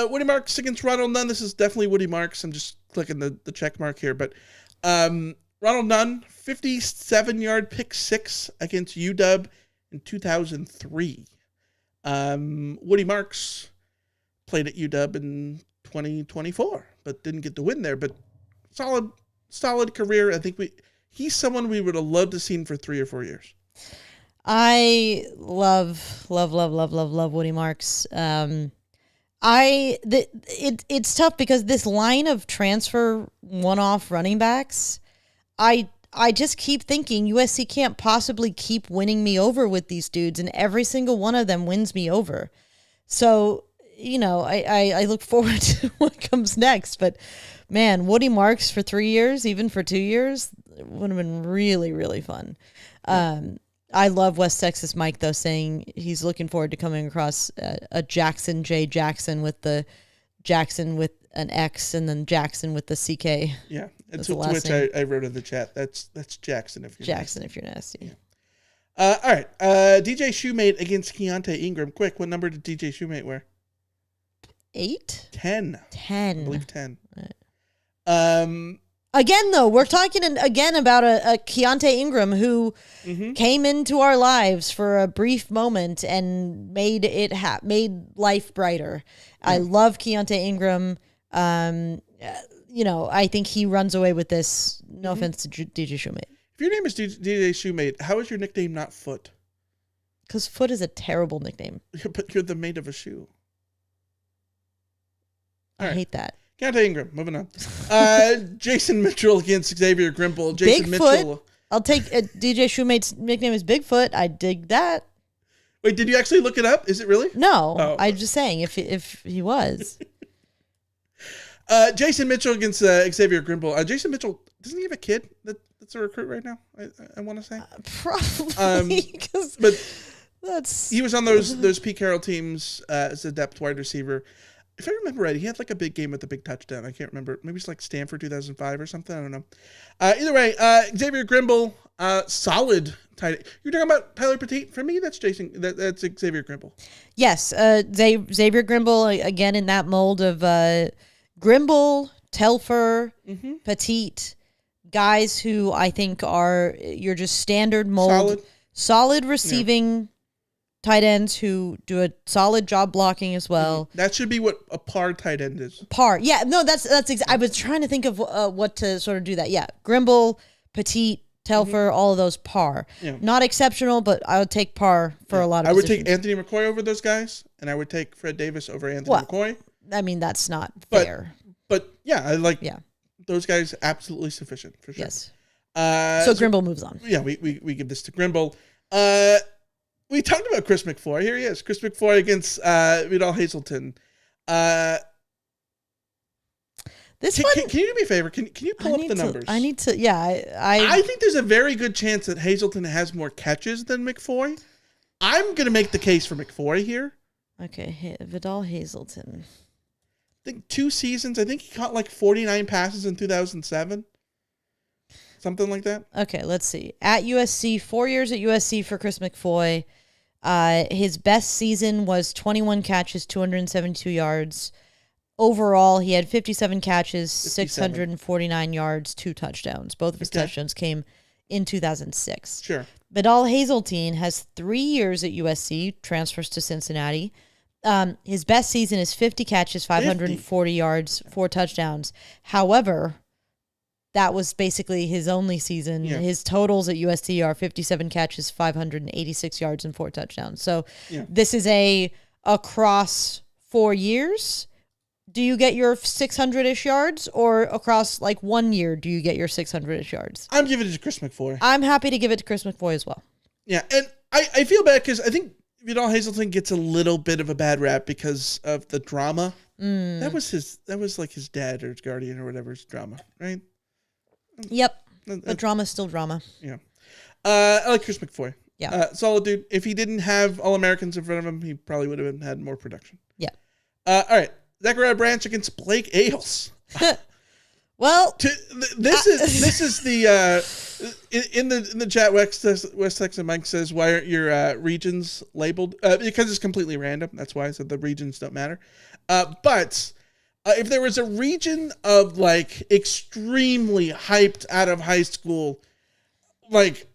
Woody Marks against Ronald Nunn. This is definitely Woody Marks. I'm just clicking the check mark here. But Ronald Nunn, 57-yard pick 6 against UW in 2003. Woody Marks played at UW in 2024, but didn't get the win there. But solid career. I think he's someone we would have loved to seen for 3 or 4 years. I love Woody Marks. It's tough because this line of transfer one-off running backs, I just keep thinking USC can't possibly keep winning me over with these dudes, and every single one of them wins me over. So, I look forward to what comes next. But man, Woody Marks for 3 years, even for 2 years, would have been really, really fun. I love West Texas Mike, though, saying he's looking forward to coming across a Jackson J. Jackson with the Jackson with an X and then Jackson with the CK. Yeah, and to which I wrote in the chat, that's Jackson if you're Jackson if you're nasty. All right. DJ Shoemate against Keontae Ingram. Quick, what number did DJ Shoemate wear? 8? 10. 10. I believe 10. Right. Again, though, we're talking again about a Keontae Ingram who came into our lives for a brief moment and made made life brighter. I love Keontae Ingram. I think he runs away with this. No offense to DJ Shoemate. If your name is DJ Shoemate, how is your nickname not Foot? Because Foot is a terrible nickname. But you're the mate of a shoe. I hate that. Keontae Ingram, moving on. Jason Mitchell against Xavier Grimble. Jason Mitchell. I'll take DJ Shoemate's nickname is Bigfoot. I dig that. Wait, did you actually look it up? Is it really? No, Oh. I'm just saying if he was. Jason Mitchell against Xavier Grimble. Jason Mitchell, doesn't he have a kid that's a recruit right now? I want to say. Probably. But that's he was on those Pete Carroll teams as a depth wide receiver. If I remember right, he had like a big game with a big touchdown. I can't remember. Maybe it's like Stanford 2005 or something. I don't know. Either way, Xavier Grimble, solid tight end. You're talking about Tyler Petit? For me, that's Jason. That's Xavier Grimble. Yes, Xavier Grimble again in that mold of Grimble, Telfer, Petit, guys who I think are you're just standard mold, solid receiving. Tight ends who do a solid job blocking as well. That should be what a par tight end is. Par, yeah, no, that's. I was trying to think of what to sort of do that. Yeah, Grimble, Petit, Telfer, all of those par. Yeah. Not exceptional, but I would take par for a lot of. I would positions. take Anthony McCoy over those guys, and I would take Fred Davis over Anthony McCoy. I mean, that's not fair. But yeah, I like those guys. Absolutely sufficient for sure. Yes. So Grimble moves on. Yeah, we give this to Grimble. We talked about Chris McFoy. Here he is. Chris McFoy against Vidal Hazelton. Can you do me a favor? Can you pull up the numbers? I need to. Yeah, I think there's a very good chance that Hazelton has more catches than McFoy. I'm going to make the case for McFoy here. Okay, Vidal Hazelton. I think 2 seasons. I think he caught like 49 passes in 2007. Something like that. Okay, let's see. At USC, 4 years at USC for Chris McFoy. His best season was 21 catches, 272 yards. Overall, he had 57 catches, 649 yards, 2 touchdowns. Both of his touchdowns came in 2006. Sure. Vidal Hazeltine has 3 years at USC, transfers to Cincinnati. His best season is 50 catches, 540 yards, 4 touchdowns. However, that was basically his only season. Yeah. His totals at USC are 57 catches, 586 yards, and 4 touchdowns. So this is across 4 years. Do you get your 600-ish yards, or across like 1 year do you get your 600-ish yards? I'm giving it to Chris McFoy. I'm happy to give it to Chris McFoy as well. Yeah, and I feel bad because I think Vidal Hazelton gets a little bit of a bad rap because of the drama. That was like his dad or his guardian or whatever's drama, right? Yep. But drama's still drama. Yeah. I like Chris McFoy. Yeah. Solid dude. If he didn't have All-Americans in front of him, he probably would have had more production. Yeah. All right. Zachariah Branch against Blake Ailes. Well, this is the in the chat. West Texas Mike says, why aren't your regions labeled? Because it's completely random. That's why I said the regions don't matter. But if there was a region of like extremely hyped out of high school, like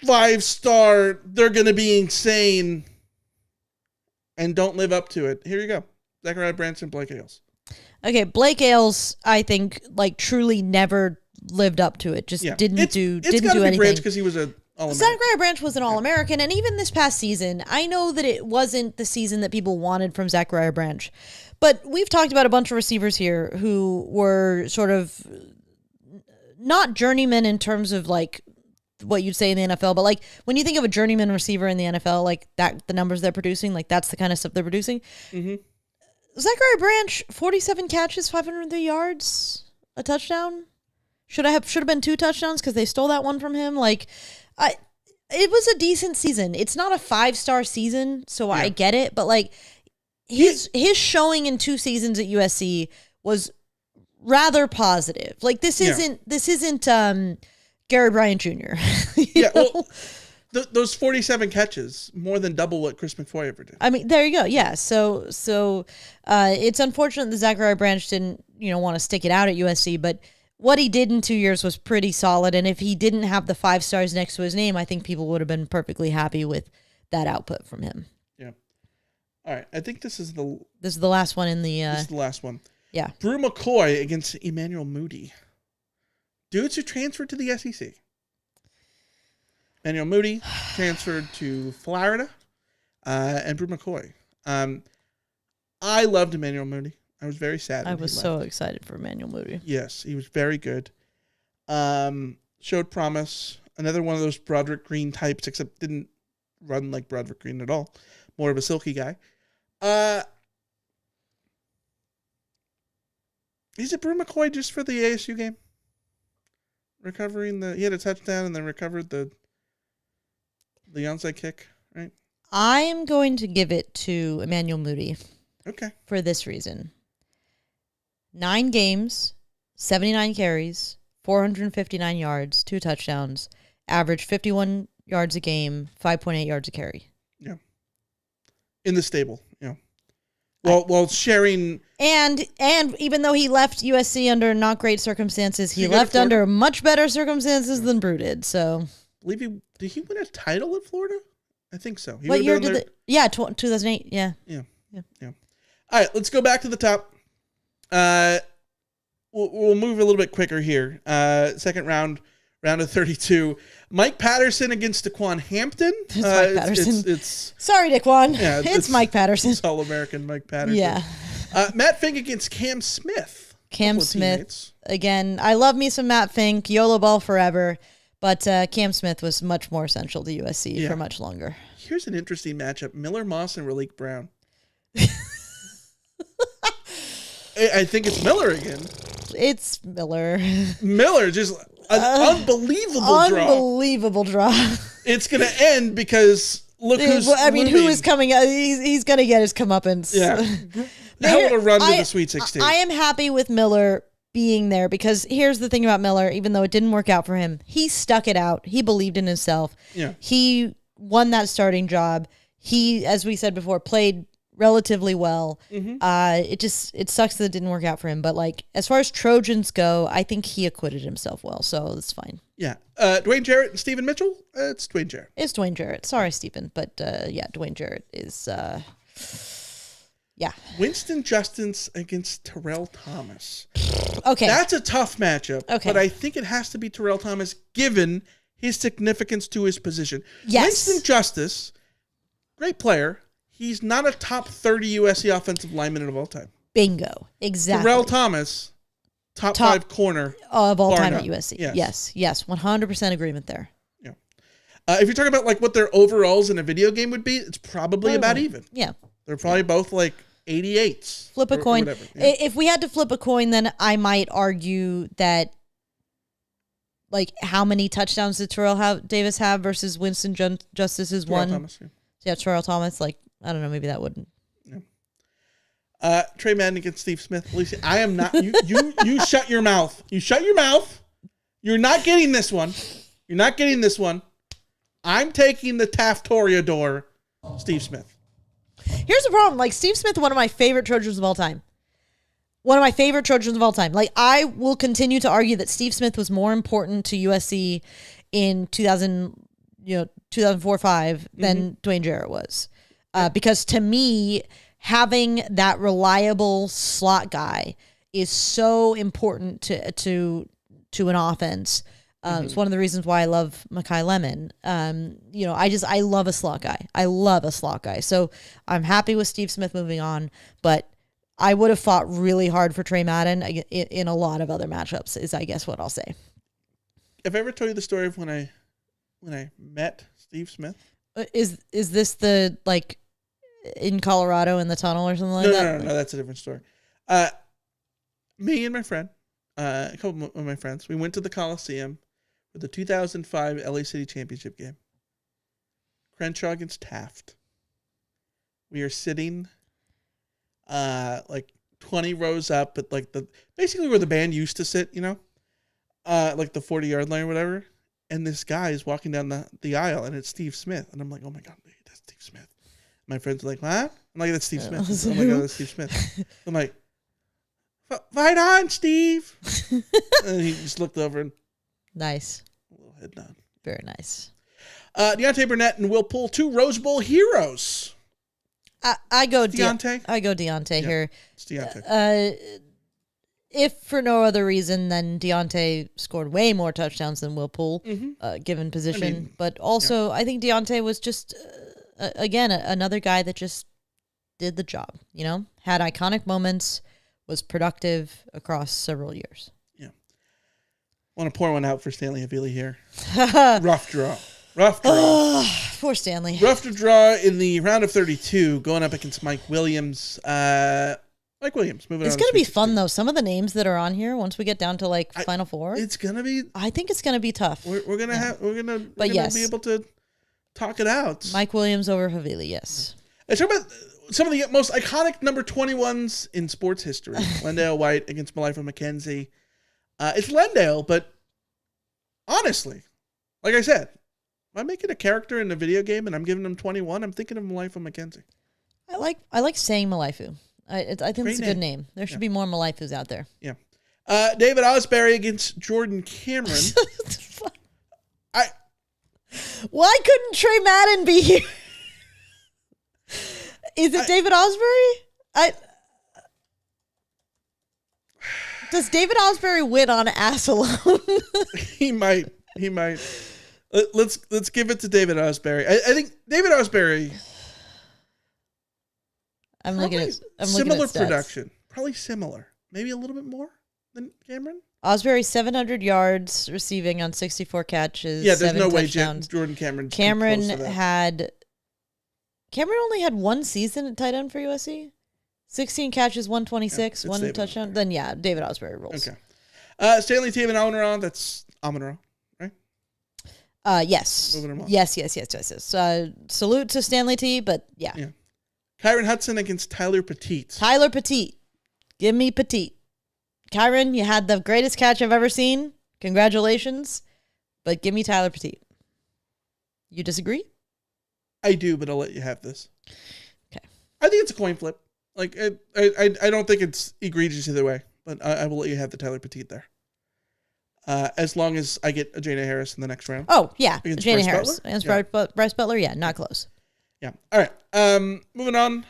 5-star, they're gonna be insane, and don't live up to it. Here you go, Zachariah Branch and Blake Ailes. Okay, Blake Ailes, I think, like truly never lived up to it. Just didn't do anything. Branch because he was an All-American. Zachariah Branch was an All-American, and even this past season, I know that it wasn't the season that people wanted from Zachariah Branch. But we've talked about a bunch of receivers here who were sort of not journeymen in terms of like what you'd say in the NFL, but like when you think of a journeyman receiver in the NFL, like that, the numbers they're producing, like that's the kind of stuff they're producing. Mm-hmm. Zachariah Branch, 47 catches, 503 yards, a touchdown. Should have been 2 touchdowns because they stole that one from him. Like, it was a decent season. It's not a 5-star season, so I get it, but like. His showing in 2 seasons at USC was rather positive. Like this isn't Gary Bryant Jr. Well, those 47 catches, more than double what Chris McFoy ever did. I mean, there you go. Yeah. So it's unfortunate that Zachariah Branch didn't, want to stick it out at USC, but what he did in 2 years was pretty solid. And if he didn't have the 5 stars next to his name, I think people would have been perfectly happy with that output from him. Yeah. All right. I think this is the last one in the. This is the last one. Yeah. Brew McCoy against Emmanuel Moody. Dudes who transferred to the SEC. Emmanuel Moody transferred to Florida, and Brew McCoy. I loved Emmanuel Moody. I was very sad. I was so excited for Emmanuel Moody. Yes, he was very good. Showed promise. Another one of those Broderick Green types, except didn't run like Broderick Green at all. More of a silky guy. Is it Brew McCoy just for the ASU game? He had a touchdown and then recovered the onside kick, right? I'm going to give it to Emmanuel Moody. Okay. For this reason. 9 games, 79 carries, 459 yards, 2 touchdowns, average 51 yards a game, 5.8 yards a carry. Yeah. In the stable, yeah. While sharing... And even though he left USC under not great circumstances, he left under much better circumstances than Brew did, so... Did he win a title in Florida? I think so. What year did 2008, yeah. Yeah. All right, let's go back to the top. We'll move a little bit quicker here. Second round of 32. Mike Patterson against Daquan Hampton. It's Mike Patterson. It's sorry, Daquan. Yeah, it's Mike Patterson. It's All-American Mike Patterson. Yeah. Matt Fink against Cam Smith. Cam Smith. Again, I love me some Matt Fink. YOLO ball forever. But Cam Smith was much more essential to USC for much longer. Here's an interesting matchup. Miller Moss and Raleek Brown. I think it's Miller again. It's Miller. Miller, just an unbelievable draw. It's going to end because look who's looming. Who is coming out? He's going to get his comeuppance. Yeah. Hell of a run to the Sweet 16. I am happy with Miller being there because here's the thing about Miller, even though it didn't work out for him, he stuck it out. He believed in himself. Yeah. He won that starting job. He, as we said before, played relatively well. Mm-hmm. It sucks that it didn't work out for him, but like as far as Trojans go, I think he acquitted himself well, so it's fine. Yeah. Dwayne Jarrett and Stephen Mitchell? It's Dwayne Jarrett. It's Dwayne Jarrett. Sorry, Stephen, but Dwayne Jarrett is Winston Justice against Terrell Thomas. Okay. That's a tough matchup. Okay. But I think it has to be Terrell Thomas given his significance to his position. Yes. Winston Justice, great player. He's not a top 30 USC offensive lineman of all time. Bingo. Exactly. Terrell Thomas, top 5 corner of all time none. at USC. Yes. Yes. 100% agreement there. Yeah. If you're talking about like what their overalls in a video game would be, it's probably about even. Yeah. They're probably both like 88s. Flip a coin. Or whatever. Yeah. If we had to flip a coin, then I might argue that like how many touchdowns did Davis have versus Winston Justice's one? Thomas, yeah, Terrell Thomas. Like, I don't know, maybe that wouldn't. Yeah. Trey Madden against Steve Smith. Alicia, I am not. You shut your mouth. You shut your mouth. You're not getting this one. You're not getting this one. I'm taking the Taft-Toreador, Steve Smith. Here's the problem. Like, Steve Smith, one of my favorite Trojans of all time. Like, I will continue to argue that Steve Smith was more important to USC in 2004-05 than Dwayne Jarrett was. Because to me, having that reliable slot guy is so important to an offense. It's one of the reasons why I love Mekhi Lemon. I love a slot guy. So I'm happy with Steve Smith moving on, but I would have fought really hard for Trey Madden in a lot of other matchups, is I guess what I'll say. Have I ever told you the story of when I met Steve Smith? Is this the, like, in Colorado in the tunnel or something like that? No, that's a different story. Me and my friend, a couple of my friends, we went to the Coliseum for the 2005 LA City Championship game. Crenshaw against Taft. We are sitting like 20 rows up at like basically where the band used to sit, like the 40-yard line or whatever. and this guy is walking down the aisle, and it's Steve Smith. And I'm like, oh my God, that's Steve Smith. My friends are like, what? I'm like, that's Steve Smith. Oh my God, that's Steve Smith. I'm like, fight on, Steve. And he just looked over and Nice. a little head nod. Very nice. Deontay Burnett and Will Poole, 2 Rose Bowl heroes. I go Deontay? I go Deontay here. It's Deontay. If for no other reason than Deontay scored way more touchdowns than Will Poole, given position. But also, I think Deontay was just, again, another guy that just did the job, had iconic moments, was productive across several years. Yeah. Want to pour one out for Stanley Havili here. Rough draw. Poor Stanley. Rough to draw in the round of 32, going up against Mike Williams. Mike Williams, moving on. It's going to be fun, though. Some of the names that are on here, once we get down to Final Four, it's going to be. I think it's going to be tough. We're going to be able to talk it out. Mike Williams over Havili, yes. Let's talk about some of the most iconic number 21s in sports history. Lendale White against Malifo McKenzie. It's Lendale, but honestly, like I said, if I'm making a character in a video game and I'm giving him 21, I'm thinking of Malifo McKenzie. I like saying Malifo. I think Great it's a good name. There should be more Malifos out there. Yeah. David Osbury against Jordan Cameron. Why couldn't Trey Madden be here? Is it David Osbury? Does David Osbury win on ass alone? He might. Let's give it to David Osbury. I think David Osbury. I'm looking at similar stats. production. Probably similar. Maybe a little bit more than Cameron. Osbury 700 yards receiving on 64 catches. Yeah, there's 7 no touchdowns. way Jordan Cameron. Cameron only had one season at tight end for USC. 16 catches, 126, one David touchdown. Osbury. Then yeah, David Osbury rolls. Okay. Stanley Taven Almiron. That's Almiron, right? Yes. Moving him on. Yes. Salute to Stanley T, but yeah. Kyron Hudson against Tyler Petite. Tyler Petite. Give me Petite. Kyron, you had the greatest catch I've ever seen. Congratulations. But give me Tyler Petite. You disagree? I do, but I'll let you have this. Okay. I think it's a coin flip. I don't think it's egregious either way, but I will let you have the Tyler Petite there. As long as I get a Jana Harris in the next round. Oh, yeah. Against Jana Bryce Harris. Butler? Against Bryce Butler, yeah, not close. Yeah. All right. Moving on.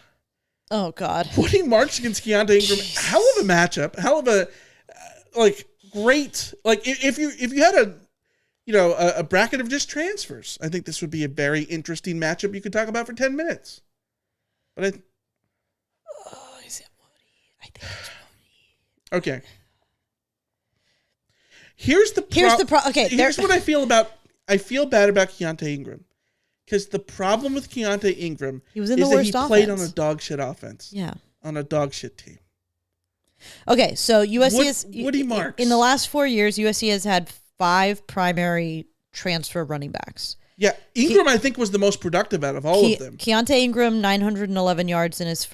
Oh, God. Woody Marks against Keontae Ingram. Hell of a matchup. Hell of a great. If you had a bracket of just transfers, I think this would be a very interesting matchup you could talk about for 10 minutes. But is it Woody? I think it's Woody. Okay. Here's what I feel about. I feel bad about Keontae Ingram. Because the problem with Keontae Ingram he was in the is that worst he played offense. on a dog shit offense. Yeah. On a dog shit team. Okay, so USC Woody Marks. In the last 4 years, USC has had 5 primary transfer running backs. Yeah, Ingram I think was the most productive out of all of them. Keontae Ingram 911 yards in his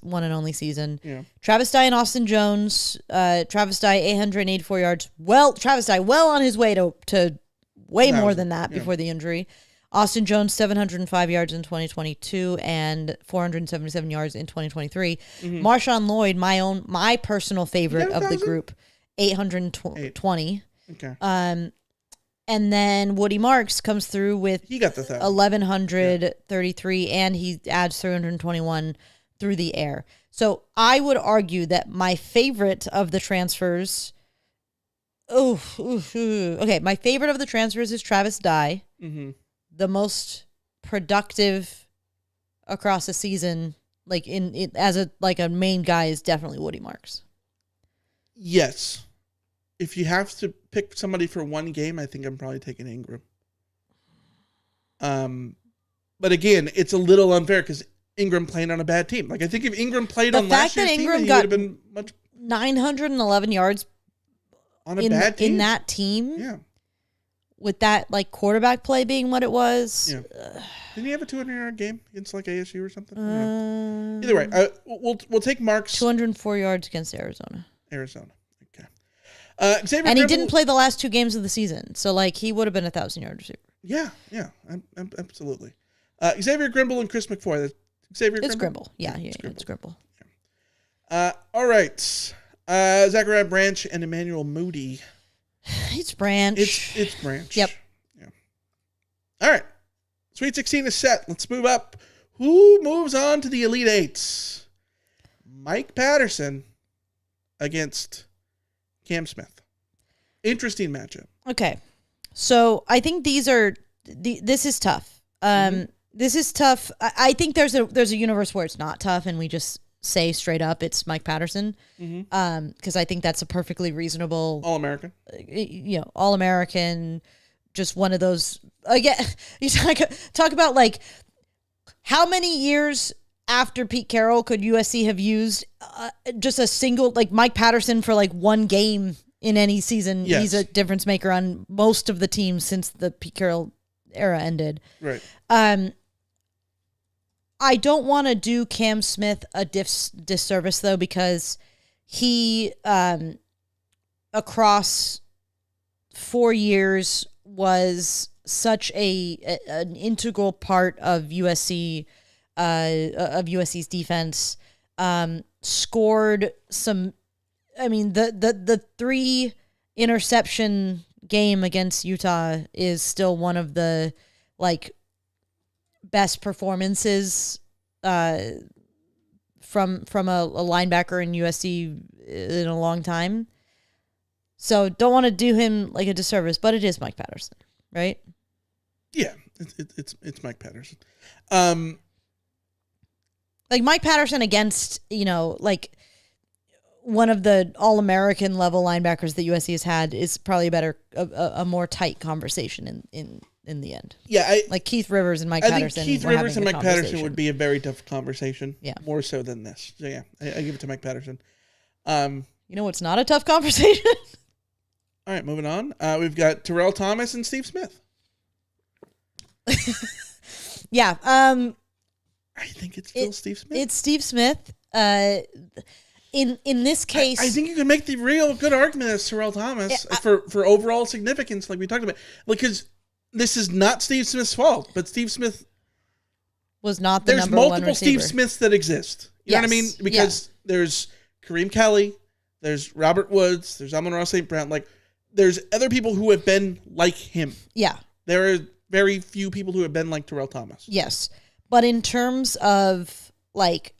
one and only season. Yeah. Travis Dye and Austin Jones. Travis Dye 884 yards. Travis Dye on his way to way more than that before the injury. Austin Jones, 705 yards in 2022 and 477 yards in 2023. Mm-hmm. Marshawn Lloyd, my personal favorite of the group, 820. Okay. And then Woody Marks comes through with he got the 1,133, and he adds 321 through the air. So I would argue that my favorite of the transfers. Okay, my favorite of the transfers is Travis Dye. Mm-hmm. The most productive across a season, as a main guy, is definitely Woody Marks. Yes. If you have to pick somebody for one game, I think I'm probably taking Ingram. But again, it's a little unfair because Ingram played on a bad team. I think if Ingram played on last year's team, he would have been much 911 yards on a bad team in that team. Yeah. With that quarterback play being what it was. Yeah. Didn't he have a 200-yard game against ASU or something? Either way, we'll take Marks. 204 yards against Arizona. Okay. Xavier And he Grimble- didn't play the last 2 games of the season. So, like, he would have been a 1,000-yard receiver. Yeah, absolutely. Xavier Grimble and Chris McFoy. Xavier It's Grimble? Grimble. Yeah, it's Grimble. All right. Zachariah Branch and Emmanuel Moody. It's Branch. It's Branch. Yep. Yeah. All right. Sweet 16 is set. Let's move up. Who moves on to the Elite Eights? Mike Patterson against Cam Smith. Interesting matchup. Okay. So I think this is tough. This is tough. I think there's a universe where it's not tough and we just say straight up it's Mike Patterson. Because I think that's a perfectly reasonable All-American. All-American, just one of those. Again, you talk about like how many years after Pete Carroll could USC have used just a single, like Mike Patterson for like one game in any season. Yes. He's a difference maker on most of the teams since the Pete Carroll era ended. Right. I don't want to do Cam Smith a disservice though, because he across 4 years was such an integral part of USC's defense. Scored some. I mean, the 3 interception game against Utah is still one of the like best performances from a linebacker in USC in a long time. So don't want to do him like a disservice, but it is Mike Patterson, right? Yeah, it's Mike Patterson. Like Mike Patterson against, like one of the All-American level linebackers that USC has had is probably a more tight conversation in the end. Yeah, like Keith Rivers and Mike I Patterson. think Keith Rivers and Mike Patterson would be a very tough conversation. Yeah, more so than this. So yeah, I give it to Mike Patterson. You know what's not a tough conversation? All right, moving on. We've got Terrell Thomas and Steve Smith. Yeah. I think it's still Steve Smith. It's Steve Smith. In this case, I think you can make the real good argument as Terrell Thomas for overall significance, like we talked about, because this is not Steve Smith's fault, but Steve Smith was not the number one receiver. There's multiple Steve Smiths that exist. You know what I mean? Because there's Kareem Kelly, there's Robert Woods, there's Amon-Ra St. Brown. Like, there's other people who have been like him. Yeah. There are very few people who have been like Terrell Thomas. Yes. But in terms of, like,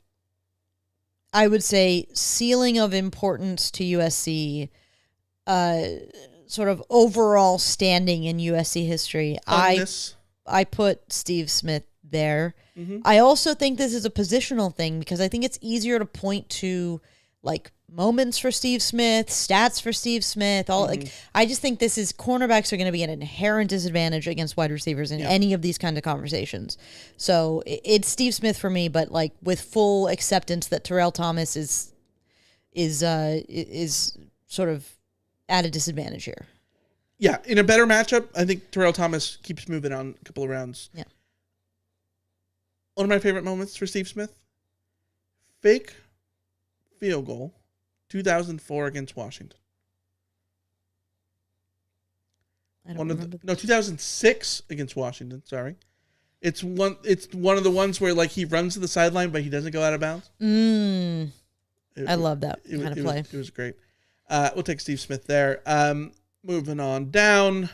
I would say ceiling of importance to USC, sort of overall standing in USC history, I put Steve Smith there. Mm-hmm. I also think this is a positional thing because I think it's easier to point to like moments for Steve Smith, stats for Steve Smith. Like I just think this is cornerbacks are going to be an inherent disadvantage against wide receivers in any of these kind of conversations. So it's Steve Smith for me, but like with full acceptance that Terrell Thomas is sort of at a disadvantage here. Yeah, in a better matchup, I think Terrell Thomas keeps moving on a couple of rounds. Yeah. One of my favorite moments for Steve Smith, fake field goal, 2004 against Washington. I don't remember. 2006 against Washington. Sorry, it's one of the ones where like he runs to the sideline, but he doesn't go out of bounds. I love that kind of play. It was great. We'll take Steve Smith there. Moving on down,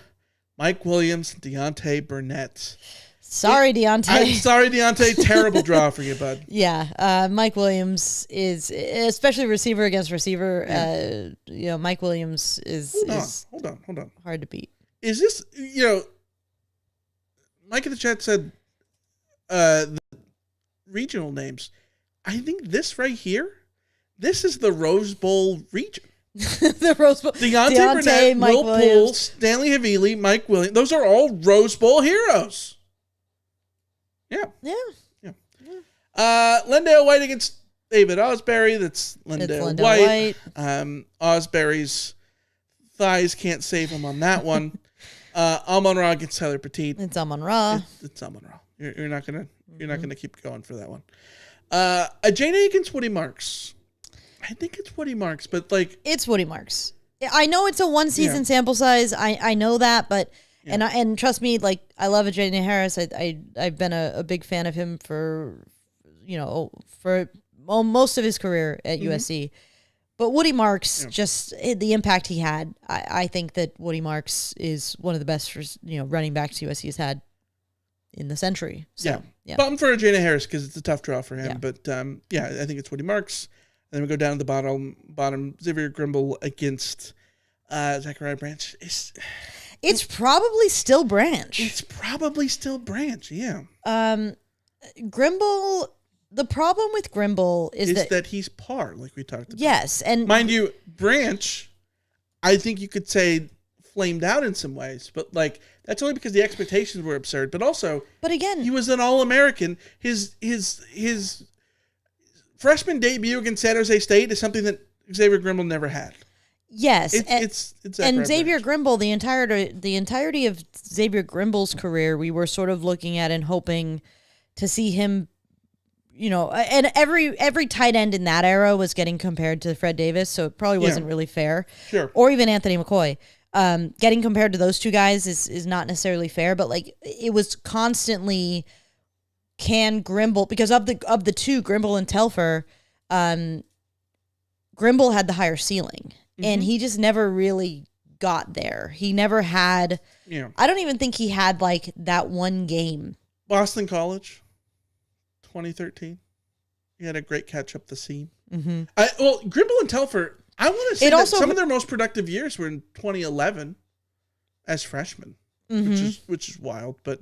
Mike Williams, Deontay Burnett. Sorry, Deontay. I'm sorry, Deontay. Terrible draw for you, bud. Yeah, Mike Williams is, especially receiver against receiver. Yeah. Mike Williams is hold on. Hard to beat. Is this, Mike in the chat said the regional names. I think this right here, this is the Rose Bowl region. The Rose Bowl. Deontay Burnett, Mike Will Williams. Poole, Stanley Havili, Mike Williams. Those are all Rose Bowl heroes. Yeah. Lendale White against David Osbury. That's Lendale White. Osbury's thighs can't save him on that one. Amon-Ra against Tyler Petit. It's Amon-Ra. It's Amon-Ra. You're not gonna keep going for that one. Ajane against Woody Marks. I think it's Woody Marks, but like it's Woody Marks. I know it's a one season sample size. I know that, but and trust me, like I love Jalen Harris. I've been a big fan of him for most of his career at USC. But Woody Marks, just the impact he had, I think that Woody Marks is one of the best running backs USC has had in the century. So, yeah. Bummed for Jalen Harris because it's a tough draw for him. Yeah. But I think it's Woody Marks. And then we go down to the bottom. Xavier Grimble against Zachariah Branch. It's probably still Branch. Yeah. Grimble. The problem with Grimble is that he's par, like we talked about. Yes, and mind you, Branch, I think you could say flamed out in some ways, but like that's only because the expectations were absurd. But also, again, he was an All-American. His freshman debut against San Jose State is something that Xavier Grimble never had. Yes, it's and Xavier Grimble, the entirety of Xavier Grimble's career, we were sort of looking at and hoping to see him. And every tight end in that era was getting compared to Fred Davis, so it probably wasn't really fair. Sure. Or even Anthony McCoy. Getting compared to those two guys is not necessarily fair, but like it was constantly can Grimble, because of the two, Grimble and Telfer, Grimble had the higher ceiling, and he just never really got there. He never had. I don't even think he had like that one game. Boston College. 2013. He had a great catch up the seam. Mm-hmm. Grimble and Telfer, I want to say that some of their most productive years were in 2011 as freshmen, which is wild. But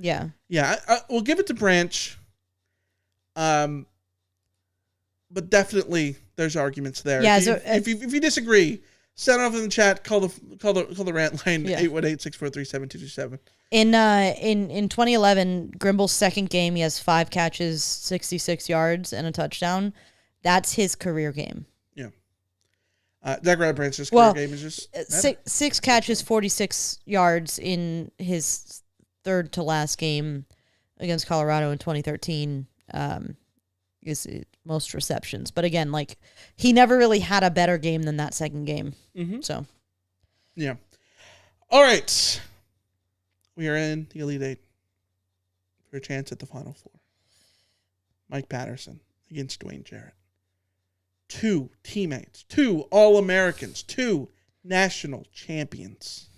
we'll give it to Branch. But definitely there's arguments there. Yeah, if you disagree, send off in the chat. Call the Rant Line 818-643-7227. In 2011, Grimble's second game, he has 5 catches, 66 yards, and a touchdown. That's his career game. Yeah. Zachariah Branch's career game is just 6 catches, 46 yards in his third to last game against Colorado in 2013. Is most receptions, but again, like he never really had a better game than that second game. So, yeah. All right. We are in the Elite Eight for a chance at the Final Four. Mike Patterson against Dwayne Jarrett. 2 teammates, 2 All-Americans, 2 national champions.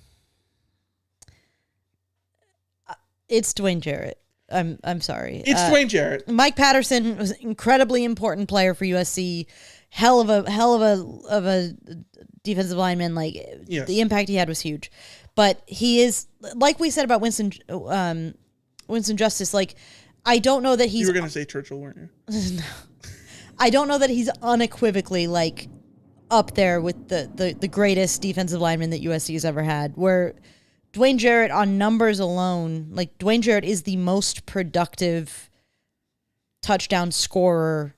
It's Dwayne Jarrett. I'm sorry. It's Dwayne Jarrett. Mike Patterson was an incredibly important player for USC. Hell of a defensive lineman. Like the impact he had was huge. But he is, like we said about Winston Justice, like, I don't know that he's... You were going to say Churchill, weren't you? No. I don't know that he's unequivocally, like, up there with the greatest defensive lineman that USC has ever had, where Dwayne Jarrett, on numbers alone, like, Dwayne Jarrett is the most productive touchdown scorer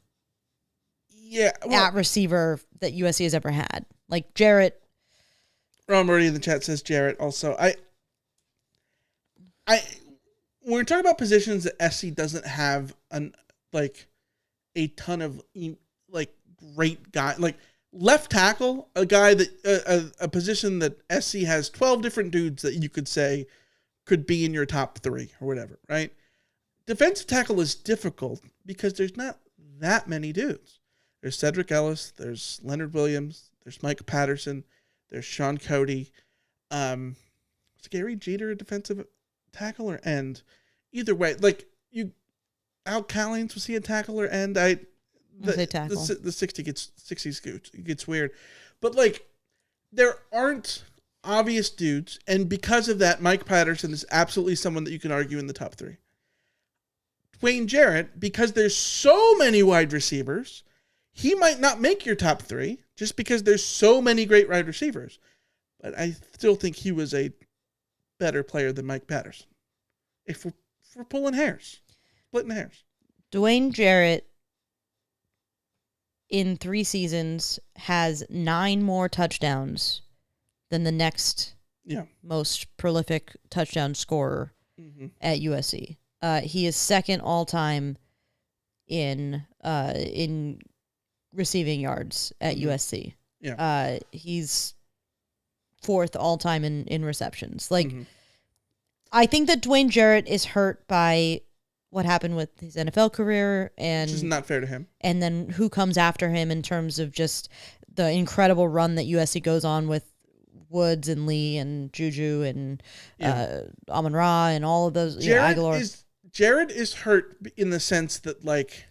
at receiver that USC has ever had. Like, Jarrett... Ron Murray in the chat says Jarrett also. When we're talking about positions that SC doesn't have a ton of great guy, like left tackle, a guy that a position that SC has 12 different dudes that you could say could be in your top 3 or whatever, right? Defensive tackle is difficult because there's not that many dudes. There's Cedric Ellis, there's Leonard Williams, there's Mike Patterson, there's Sean Cody. Was Gary Jeter a defensive tackle or end? Either way, Al Callings, was he a tackle or end? Tackle. The 60 gets weird. But there aren't obvious dudes, and because of that, Mike Patterson is absolutely someone that you can argue in the top 3. Dwayne Jarrett, because there's so many wide receivers, he might not make your top 3 just because there's so many great wide receivers. But I still think he was a better player than Mike Patterson. If we're pulling hairs, splitting hairs. Dwayne Jarrett in 3 seasons has 9 more touchdowns than the next most prolific touchdown scorer at USC. He is second all time in receiving yards at USC. Yeah. He's fourth all time in receptions. Like, I think that Dwayne Jarrett is hurt by what happened with his NFL career, and which is not fair to him. And then who comes after him in terms of just the incredible run that USC goes on with Woods and Lee and Juju and Amon-Ra and all of those. Jarrett is hurt in the sense that, like,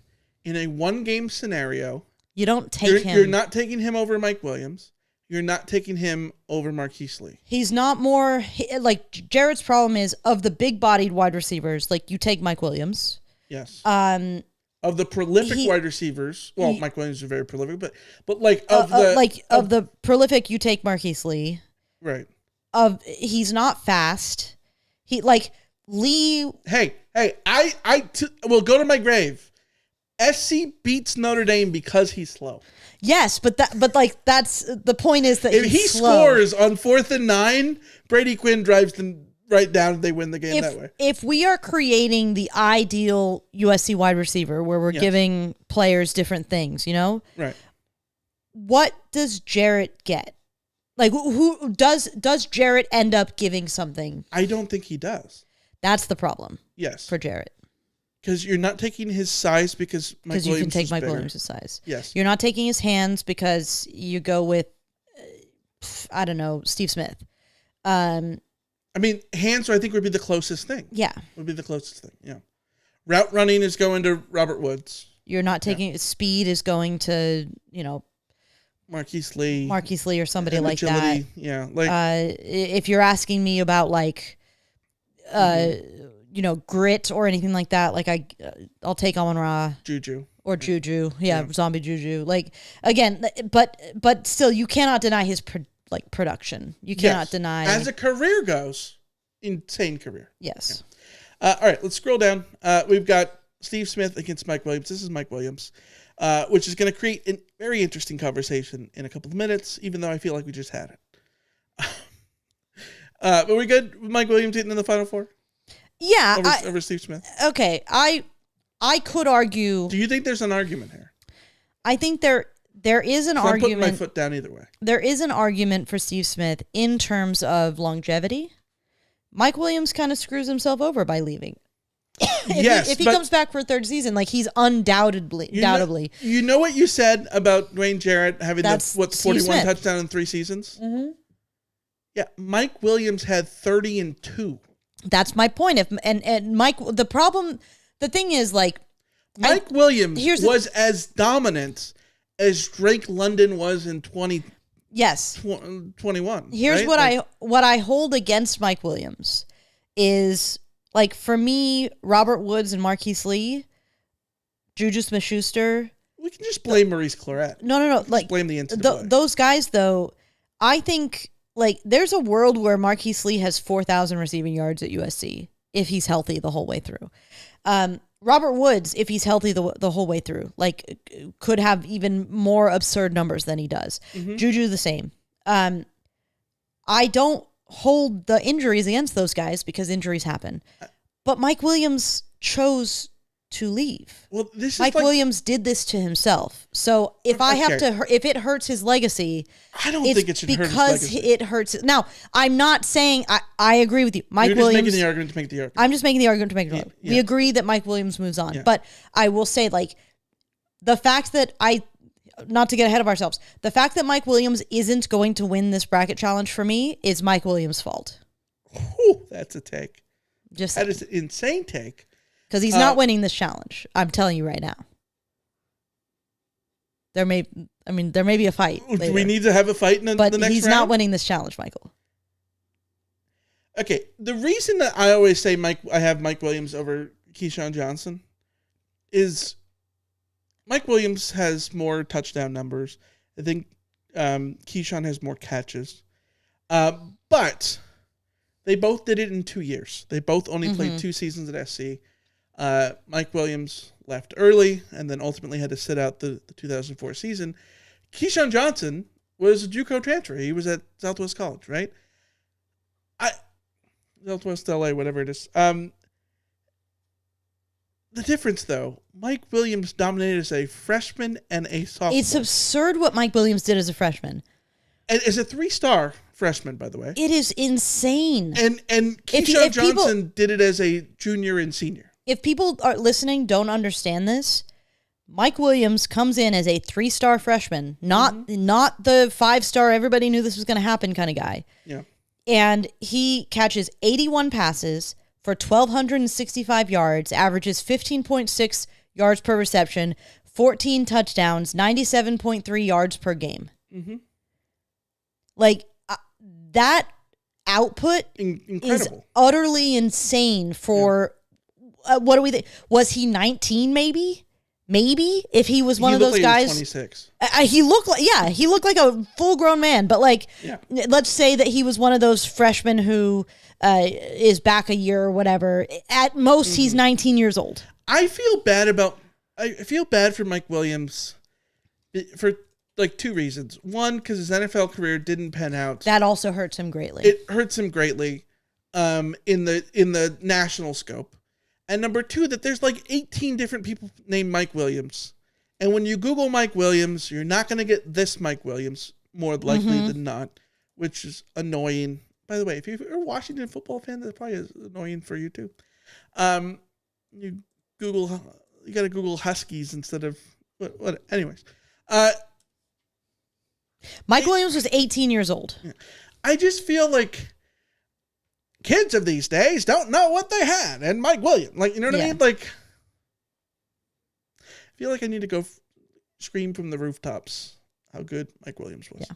in a one-game scenario, you don't take him. You're not taking him over Mike Williams. You're not taking him over Marquise Lee. He's not more like Jarrett's problem is of the big-bodied wide receivers. Like, you take Mike Williams. Yes. Of the prolific wide receivers, Mike Williams is very prolific, but like of the prolific, you take Marquise Lee. Right. He's not fast. He like Lee. Hey, I will go to my grave. SC beats Notre Dame because he's slow. Yes, but that's the point is that if he's he slow. Scores on 4th and 9, Brady Quinn drives them right down and they win the game that way. If we are creating the ideal USC wide receiver where we're giving players different things, you know? Right. What does Jarrett get? Like, who does Jarrett end up giving something? I don't think he does. That's the problem. Yes. For Jarrett. Because you're not taking his size because Mike Williams you can take Mike bigger. Williams' size. Yes. You're not taking his hands because you go with, I don't know, Steve Smith. I mean, hands, I think, would be the closest thing. Yeah. Would be the closest thing, yeah. Route running is going to Robert Woods. You're not taking, speed is going to, you know, Marquise Lee or somebody like agility, that. Yeah. Like, if you're asking me about, like, you know, grit or anything like that, like I'll take Amon-Ra. Juju. Or Juju. Yeah, zombie Juju. Like, again, but still, you cannot deny his production. You cannot deny. As a career goes, insane career. Yes. Yeah. All right, let's scroll down. We've got Steve Smith against Mike Williams. This is Mike Williams, which is going to create a very interesting conversation in a couple of minutes, even though I feel like we just had it. But we're good with Mike Williams getting in the Final Four? Yeah. Over Steve Smith? Okay. I could argue. Do you think there's an argument here? I think there is an argument. I'm putting my foot down either way. There is an argument for Steve Smith in terms of longevity. Mike Williams kind of screws himself over by leaving. If he comes back for a third season, like he's undoubtedly. You know what you said about Dwayne Jarrett having the 41 touchdown in 3 seasons? Mm-hmm. Yeah, Mike Williams had 30 and 2. That's my point. And Mike, the thing is, like, Mike Williams was as dominant as Drake London was in 21. Here's right? what I hold against Mike Williams is, like, for me, Robert Woods and Marquise Lee, Juju Smith-Schuster. We can just blame Maurice Claret. No. Like, blame the incident. Those guys, though, I think, like, there's a world where Marquise Lee has 4,000 receiving yards at USC if he's healthy the whole way through. Robert Woods, if he's healthy the whole way through, like, could have even more absurd numbers than he does. Mm-hmm. Juju the same. I don't hold the injuries against those guys because injuries happen. But Mike Williams chose to leave. Well, Mike Williams did this to himself. So if if it hurts his legacy, I don't think it should hurt his legacy. Because it hurts. Now, I'm not saying I agree with you. Mike Williams. You're just making the argument to make the argument. I'm just making the argument to make the argument. Yeah. We agree that Mike Williams moves on. But I will say, like, the fact that not to get ahead of ourselves, the fact that Mike Williams isn't going to win this bracket challenge for me is Mike Williams' fault. Whew, that's a take. That is an insane take. Because he's not winning this challenge. I'm telling you right now. There may be a fight. Do later. we need to have a fight in the next round? But he's not winning this challenge, Michael. Okay, the reason that I always say I have Mike Williams over Keyshawn Johnson is Mike Williams has more touchdown numbers. I think Keyshawn has more catches. But they both did it in 2 years. They both only played 2 seasons at SC. Mike Williams left early and then ultimately had to sit out the 2004 season. Keyshawn Johnson was a JUCO transfer. He was at Southwest College, right? Southwest LA, whatever it is. The difference, though, Mike Williams dominated as a freshman and a sophomore. It's absurd what Mike Williams did as a freshman. And is a 3-star freshman, by the way. It is insane. And Keyshawn Johnson did it as a junior and senior. If people are listening don't understand this, Mike Williams comes in as a 3-star freshman, not the 5-star, everybody knew this was going to happen kind of guy. Yeah. And he catches 81 passes for 1,265 yards, averages 15.6 yards per reception, 14 touchdowns, 97.3 yards per game. Mm-hmm. Like, that output Incredible. is utterly insane for, what do we think? Was he 19 maybe? Maybe if he was one of those guys. 26. He looked like a full-grown man. But let's say that he was one of those freshmen who is back a year or whatever. At most, he's 19 years old. I feel bad for Mike Williams for like 2 reasons. One, because his NFL career didn't pan out. That also hurts him greatly. It hurts him greatly, in the national scope. And number 2, that there's like 18 different people named Mike Williams. And when you Google Mike Williams, you're not going to get this Mike Williams more likely than not, which is annoying. By the way, if you're a Washington football fan, that probably is annoying for you too. You got to Google Huskies instead of what anyways. Mike Williams was 18 years old. I just feel like kids of these days don't know what they had. And Mike Williams, like, you know what I mean? Like, I feel like I need to go scream from the rooftops how good Mike Williams was. Yeah.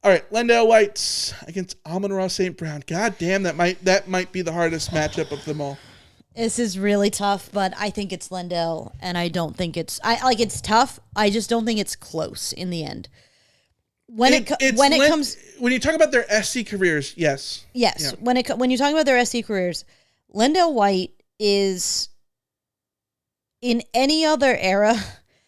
All right, Lendale White against Amon-Ra St. Brown. God damn, that might be the hardest matchup of them all. This is really tough, but I think it's Lendale, and I don't think it's it's tough. I just don't think it's close in the end. When you talk about their SC careers, yes. Yeah. When you talk about their SC careers, Lendale White is, in any other era,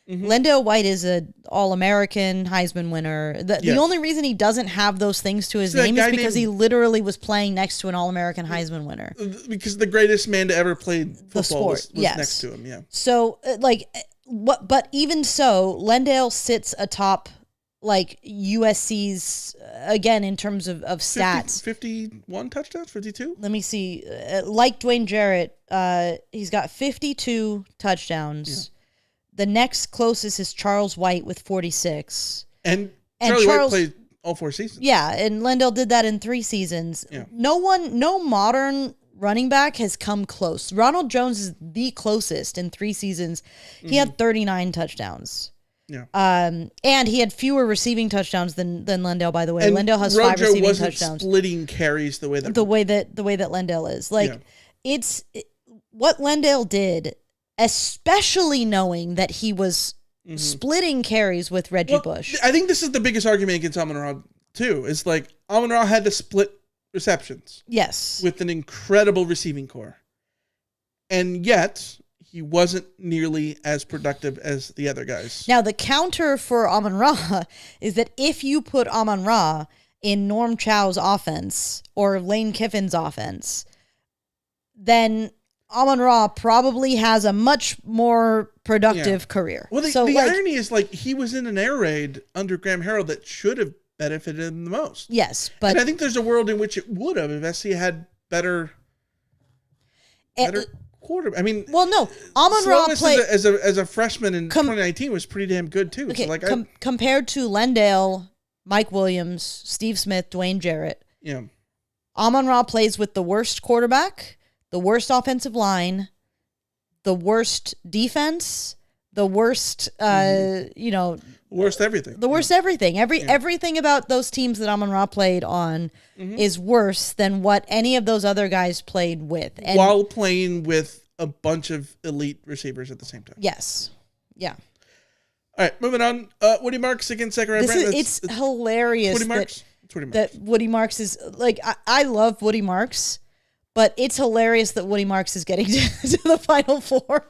Lendale White is an All-American Heisman winner. The only reason he doesn't have those things to his name is because he literally was playing next to an All-American Heisman winner. Because the greatest man to ever play football was next to him. Yeah. So but even so, Lendale sits atop USC's, again, in terms of stats. 51 touchdowns, 52? Let me see. Like Dwayne Jarrett, he's got 52 touchdowns. Yeah. The next closest is Charles White with 46. And Charles White played all 4 seasons. Yeah, and Lendale did that in 3 seasons. Yeah. No modern running back has come close. Ronald Jones is the closest in 3 seasons. He had 39 touchdowens. Yeah. And he had fewer receiving touchdowns than Lendale, by the way. And Lendale has Rojo 5 receiving wasn't touchdowns. Splitting carries the way that Lendale is. It's what Lendale did, especially knowing that he was splitting carries with Reggie Bush. I think this is the biggest argument against Amon-Ra too. Is Amon-Ra had to split receptions. Yes. With an incredible receiving core. And yet he wasn't nearly as productive as the other guys. Now, the counter for Amon-Ra is that if you put Amon-Ra in Norm Chow's offense or Lane Kiffin's offense, then Amon-Ra probably has a much more productive career. Well, the irony is he was in an air raid under Graham Harrell that should have benefited him the most. Yes, but and I think there's a world in which it would have if SC had better quarter. I mean, Amon-Ra played as a freshman in 2019 was pretty damn good too. Okay, so compared to Lendale, Mike Williams, Steve Smith, Dwayne Jarrett. Yeah, Amon-Ra plays with the worst quarterback, the worst offensive line, the worst defense, the worst, worst everything. The worst everything. Everything about those teams that Amon-Ra played on is worse than what any of those other guys played with. And while playing with a bunch of elite receivers at the same time. Yes. Yeah. All right, moving on. Woody Marks against Zachariah Brandt. It's hilarious Woody Marks. That Woody Marks is I love Woody Marks, but it's hilarious that Woody Marks is getting to the Final Four.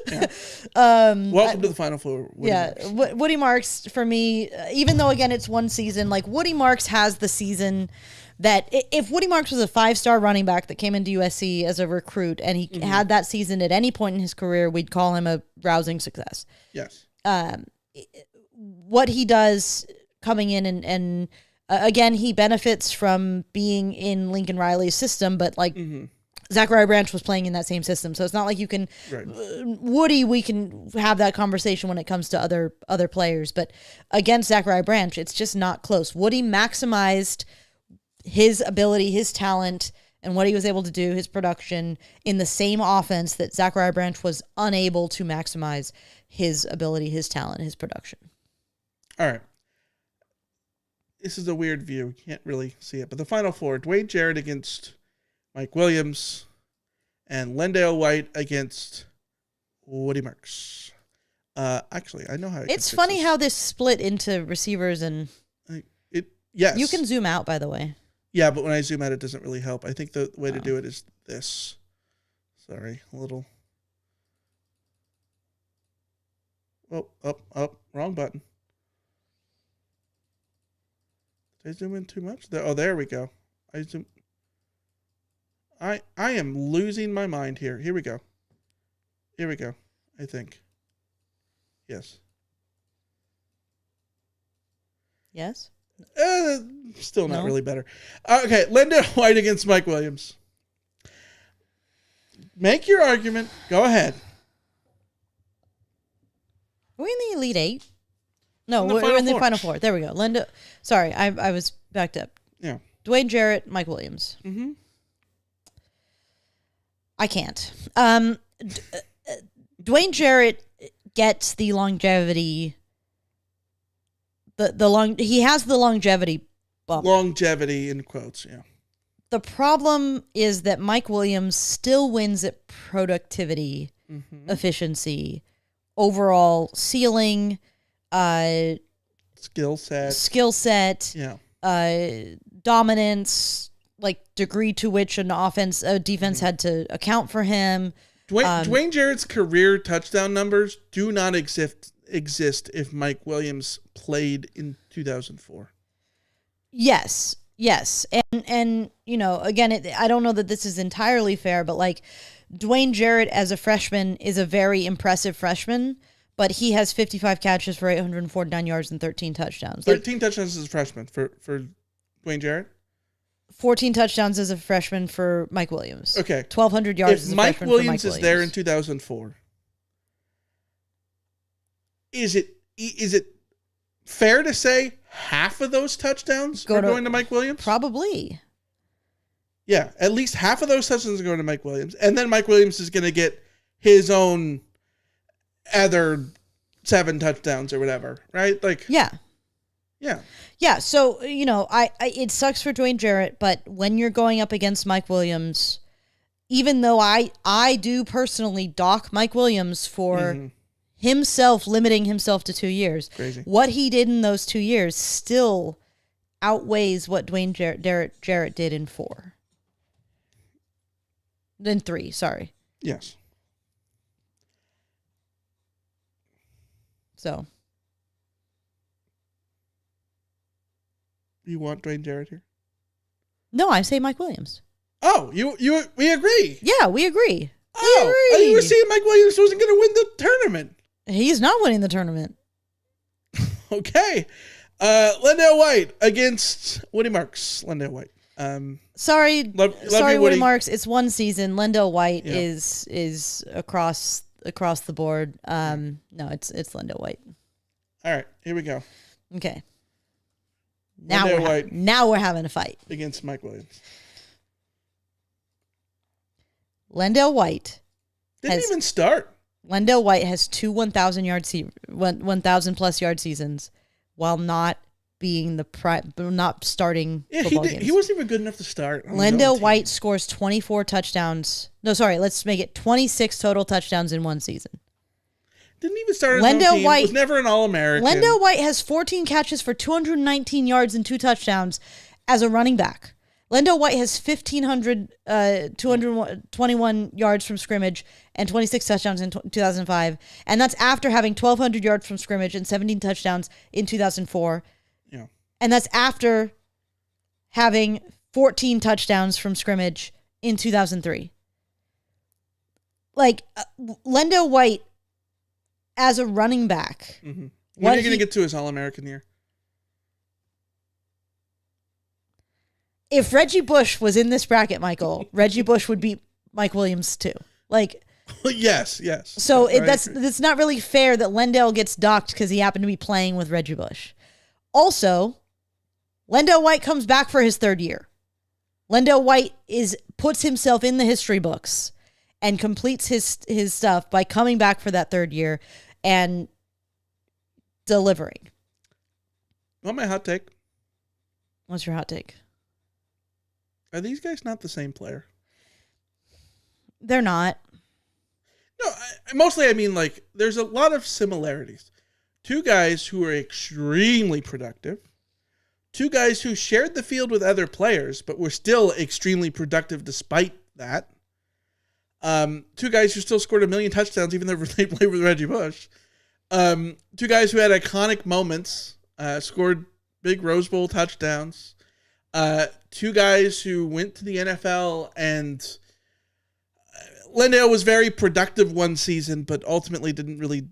Yeah. Welcome to the Final Four. Woody Marks. Woody Marks for me, even though again it's one season, Woody Marks has the season that if Woody Marks was a 5-star running back that came into USC as a recruit and he had that season at any point in his career, we'd call him a rousing success. Yes. What he does coming in and Again, he benefits from being in Lincoln Riley's system, but like Zachariah Branch was playing in that same system, so it's not like you can Woody. We can have that conversation when it comes to other players, but against Zachariah Branch, it's just not close. Woody maximized his ability, his talent, and what he was able to do, his production, in the same offense that Zachariah Branch was unable to maximize his ability, his talent, his production. All right. This is a weird view. You can't really see it. But the Final Four, Dwayne Jarrett against Mike Williams and Lendale White against Woody Marks. Actually, I know how it's funny how this split into receivers and... Yes. You can zoom out, by the way. Yeah, but when I zoom out, it doesn't really help. I think the way to do it is this. Sorry, a little... Oh, up, wrong button. Did I zoom in too much? There we go. I am losing my mind here. Here we go. I think. Yes. Yes? Still not really better. Okay, Lendale White against Mike Williams. Make your argument. Go ahead. Are we in the Elite Eight? No, we're in the Final Four. There we go. Sorry, I was backed up. Yeah. Dwayne Jarrett, Mike Williams. Mm-hmm. I can't. Dwayne Jarrett gets the longevity. He has the longevity bump. Longevity in quotes, yeah. The problem is that Mike Williams still wins at productivity, efficiency, overall ceiling, skill set, dominance, like degree to which an defense had to account for him. Dwayne Jarrett's career touchdown numbers do not exist if Mike Williams played in 2004. Yes. And you know, again, I don't know that this is entirely fair, but like Dwayne Jarrett as a freshman is a very impressive freshman, but he has 55 catches for 849 yards and 13 touchdowns. 13 touchdowns as a freshman for Dwayne Jarrett? 14 touchdowns as a freshman for Mike Williams. Okay. 1,200 yards as a freshman for Mike Williams. If Mike Williams is there in 2004, is it fair to say half of those touchdowns are going to Mike Williams? Probably. Yeah, at least half of those touchdowns are going to Mike Williams. And then Mike Williams is going to get his own other 7 touchdowns or whatever, right? Like, yeah. Yeah. So, you know, it sucks for Dwayne Jarrett, but when you're going up against Mike Williams, even though I do personally dock Mike Williams for himself limiting himself to 2 years, crazy. What he did in those 2 years still outweighs what Dwayne Jarrett did in 4. In 3, sorry. Yes. So. You want Dwayne Jarrett here? No, I say Mike Williams. Oh, we agree. Yeah, we agree. You were saying Mike Williams wasn't going to win the tournament. He's not winning the tournament. Okay. Lendale White against Woody Marks. Lendale White. Sorry, love you, Woody Marks. It's one season. Lendale White is across the board. No, it's Lendale White. All right, here we go. Okay. Now we're having a fight against Mike Williams. Lendale White didn't even start. Lendale White has 2 1,000 plus yard seasons, while not being not starting football games. He wasn't even good enough to start. Lendale White scores 24 touchdowns. No, sorry, let's make it 26 total touchdowns in one season. Didn't even start his own team. White was never an All-American. Lendale White has 14 catches for 219 yards and 2 touchdowns as a running back. Lendale White has 221 yards from scrimmage and 26 touchdowns in 2005. And that's after having 1,200 yards from scrimmage and 17 touchdowns in 2004. Yeah. And that's after having 14 touchdowns from scrimmage in 2003. Like, Lendale White as a running back. Mm-hmm. When are you going to get to his All-American year? if Reggie Bush was in this bracket, Michael, Reggie Bush would beat Mike Williams too. Like, yes. so I that's agree. not really fair that Lendale gets docked because he happened to be playing with Reggie Bush. Also, Lendale White comes back for his third year. Lendale White puts himself in the history books and completes his stuff by coming back for that third year and delivering. Want my hot take? What's your hot take? Are these guys not the same player? They're not. No, mostly I mean, like, there's a lot of similarities. Two guys who are extremely productive. Two guys who shared the field with other players, but were still extremely productive despite that. Two guys who still scored 1 million touchdowns, even though they played with Reggie Bush. Two guys who had iconic moments, scored big Rose Bowl touchdowns. Two guys who went to the NFL, and Lendale was very productive one season, but ultimately didn't really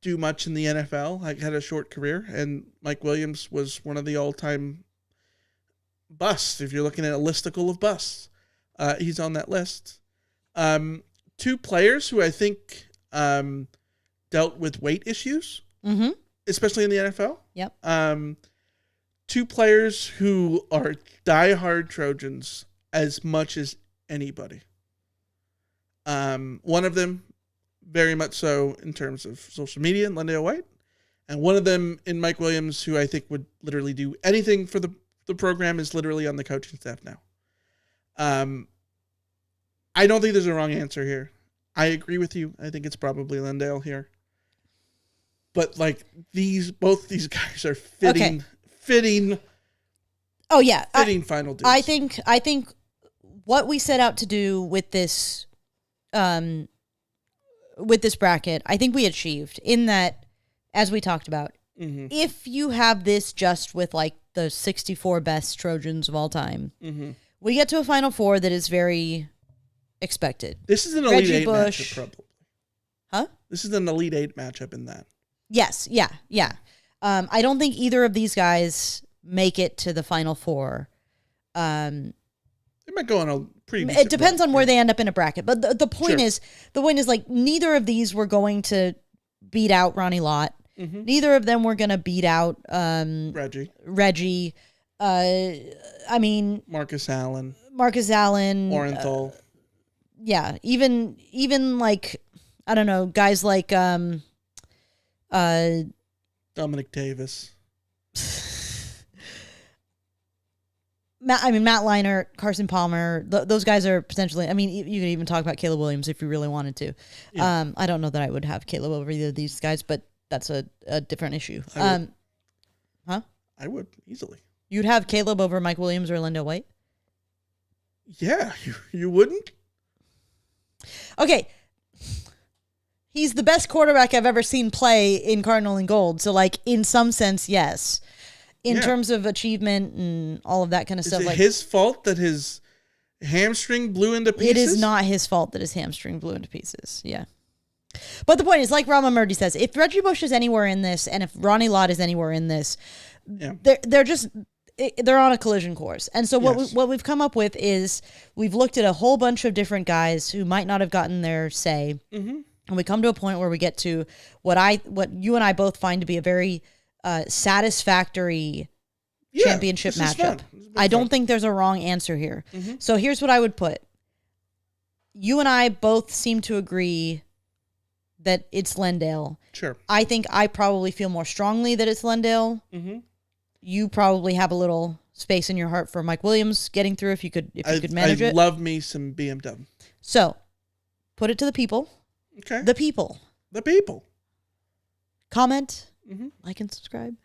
do much in the NFL. Like, had a short career, and Mike Williams was one of the all-time busts. If you're looking at a listicle of busts, he's on that list. Two players who I think dealt with weight issues, especially in the NFL. Yep. Two players who are diehard Trojans as much as anybody. One of them very much so in terms of social media and Lendale White, and one of them in Mike Williams, who I think would literally do anything for the program, is literally on the coaching staff now. I don't think there's a wrong answer here. I agree with you. I think it's probably Lendale here. But like both these guys are fitting. Oh yeah, fitting final dudes. I think what we set out to do with this bracket, I think we achieved in that, as we talked about. Mm-hmm. If you have this just with like the 64 best Trojans of all time, we get to a Final Four that is very expected. This is an Elite Reggie Eight Bush. matchup, probably. Huh? This is an Elite Eight matchup in that. Yes, yeah. I don't think either of these guys make it to the Final Four. They might go on a pretty decent It depends run, on where they end up in a bracket. But the point Sure. is like neither of these were going to beat out Ronnie Lott. Mm-hmm. Neither of them were going to beat out Reggie. I mean, Marcus Allen, Orenthal. Yeah, even like, I don't know, guys like Dominic Davis. Matt Leinart, Carson Palmer, those guys are potentially. I mean, you could even talk about Caleb Williams if you really wanted to. Yeah. I don't know that I would have Caleb over either of these guys, but that's a different issue. I would easily. You'd have Caleb over Mike Williams or Lendale White? Yeah, you wouldn't? Okay. He's the best quarterback I've ever seen play in Cardinal and Gold. So, like, in some sense, yes. In terms of achievement and all of that kind of stuff. Is it like, his fault that his hamstring blew into pieces? It is not his fault that his hamstring blew into pieces. Yeah. But the point is, like Rama Murdy says, if Reggie Bush is anywhere in this, and if Ronnie Lott is anywhere in this, they're on a collision course. And so what we've come up with is we've looked at a whole bunch of different guys who might not have gotten their say. Mm-hmm. And we come to a point where we get to what you and I both find to be a very satisfactory championship matchup. I don't think there's a wrong answer here. Mm-hmm. So here's what I would put. You and I both seem to agree that it's Lendale. Sure. I think I probably feel more strongly that it's Lendale. Mm-hmm. You probably have a little space in your heart for Mike Williams getting through if you could manage it. I love me some BMW. So, put it to the people. Okay. The people. Comment, like and subscribe.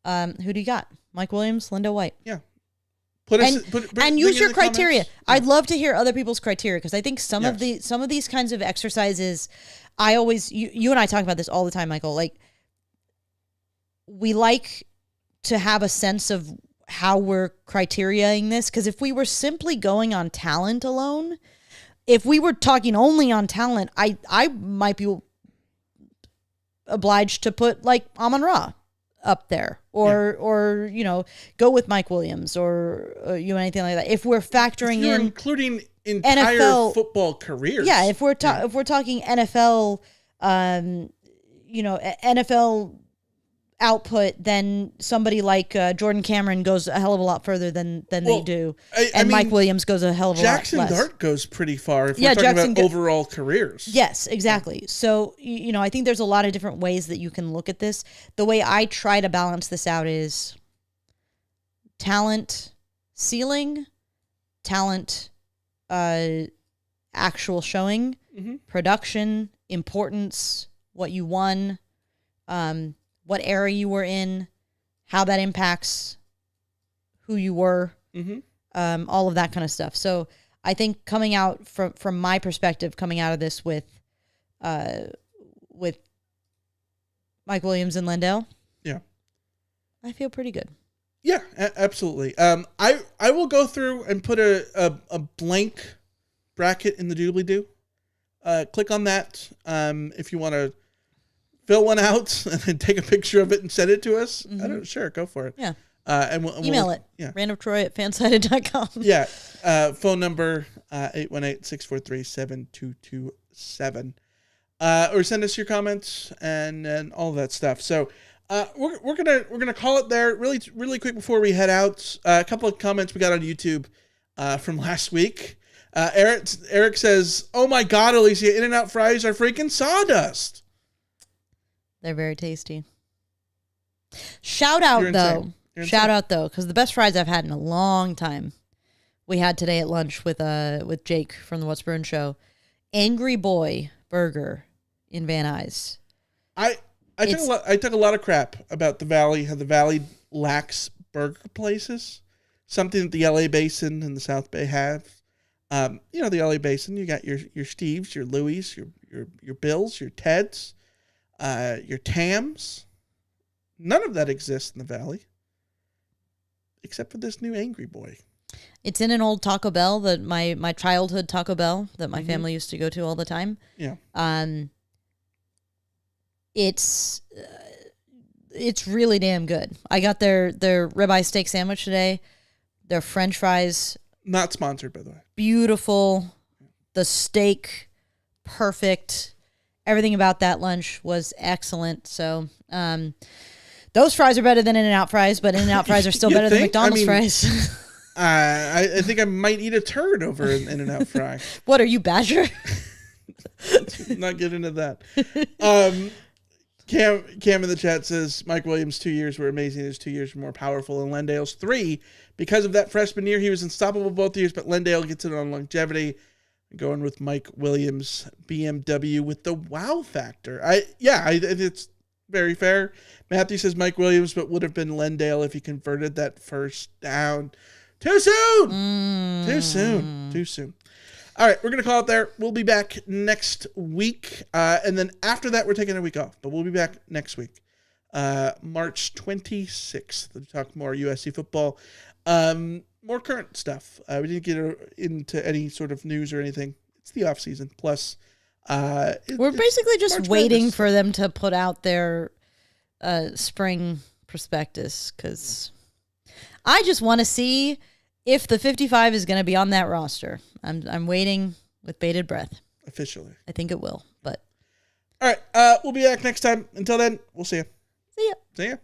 Who do you got? Mike Williams, Lendale White. Yeah. And use your criteria. Comments. I'd love to hear other people's criteria because I think some of these kinds of exercises, you and I talk about this all the time, Michael. Like, we like to have a sense of how we're criteriaing this, because if we were simply going on talent alone, if we were talking only on talent, I might be obliged to put like Amon-Ra up there, or go with Mike Williams or anything like that. If we're factoring You're in including entire NFL football careers. yeah, if we're talking NFL, NFL output, then somebody like Jordan Cameron goes a hell of a lot further than they do, and Mike Williams goes a hell of a lot less. Jackson Dart goes pretty far if we're talking about overall careers. Yes, exactly. So, I think there's a lot of different ways that you can look at this. The way I try to balance this out is talent ceiling, talent actual showing, production, importance, what you won, what era you were in, how that impacts who you were, all of that kind of stuff. So I think coming out from my perspective, coming out of this with Mike Williams and Lendale, I feel pretty good. Yeah, absolutely. I will go through and put a blank bracket in the doobly-doo. Click on that if you want to fill one out and then take a picture of it and send it to us. Sure, go for it. Yeah. And email it. Yeah. randomtroy@fansided.com. Yeah. Phone number 818-643-7227. Or send us your comments and all that stuff. So we're gonna call it there really quick before we head out. A couple of comments we got on YouTube from last week. Eric says, "Oh my God, Alicia, In-N-Out fries are freaking sawdust." They're very tasty. Shout out though, because the best fries I've had in a long time, we had today at lunch with Jake from the What's Brewing Show. Angry Boy Burger in Van Nuys. I took a lot of crap about the Valley, how the Valley lacks burger places. Something that the LA Basin and the South Bay have. The LA Basin, you got your Steves, your Louis, your Bills, your Teds, your Tams. None of that exists in the Valley, except for this new Angry Boy. It's in an old Taco Bell, that my childhood Taco Bell that my family used to go to all the time. Yeah. It's really damn good. I got their ribeye steak sandwich today. Their French fries. Not sponsored, by the way. Beautiful. The steak, perfect. Everything about that lunch was excellent. So, those fries are better than In-N-Out fries, but In-N-Out fries are still better than McDonald's fries. I think I might eat a turd over an In-N-Out fry. What are you, Badger? Not get into that. Cam in the chat says Mike Williams' 2 years were amazing. His 2 years were more powerful than Lendale's 3. Because of that freshman year, he was unstoppable both years, but Lendale gets it on longevity. Going with Mike Williams, BMW with the wow factor. It's very fair. Matthew says Mike Williams, but would have been Lendale if he converted that first down. Too soon. Too soon. All right, we're going to call it there. We'll be back next week. And then after that, we're taking a week off. But we'll be back next week, March 26th, to talk more USC football. More current stuff. We didn't get into any sort of news or anything. It's the off season. Plus, we're basically just March waiting Madness. for them to put out their spring prospectus, because I just want to see if the 55 is going to be on that roster. I'm waiting with bated breath. Officially. I think it will, but all right. We'll be back next time. Until then, we'll see you. see ya. See ya.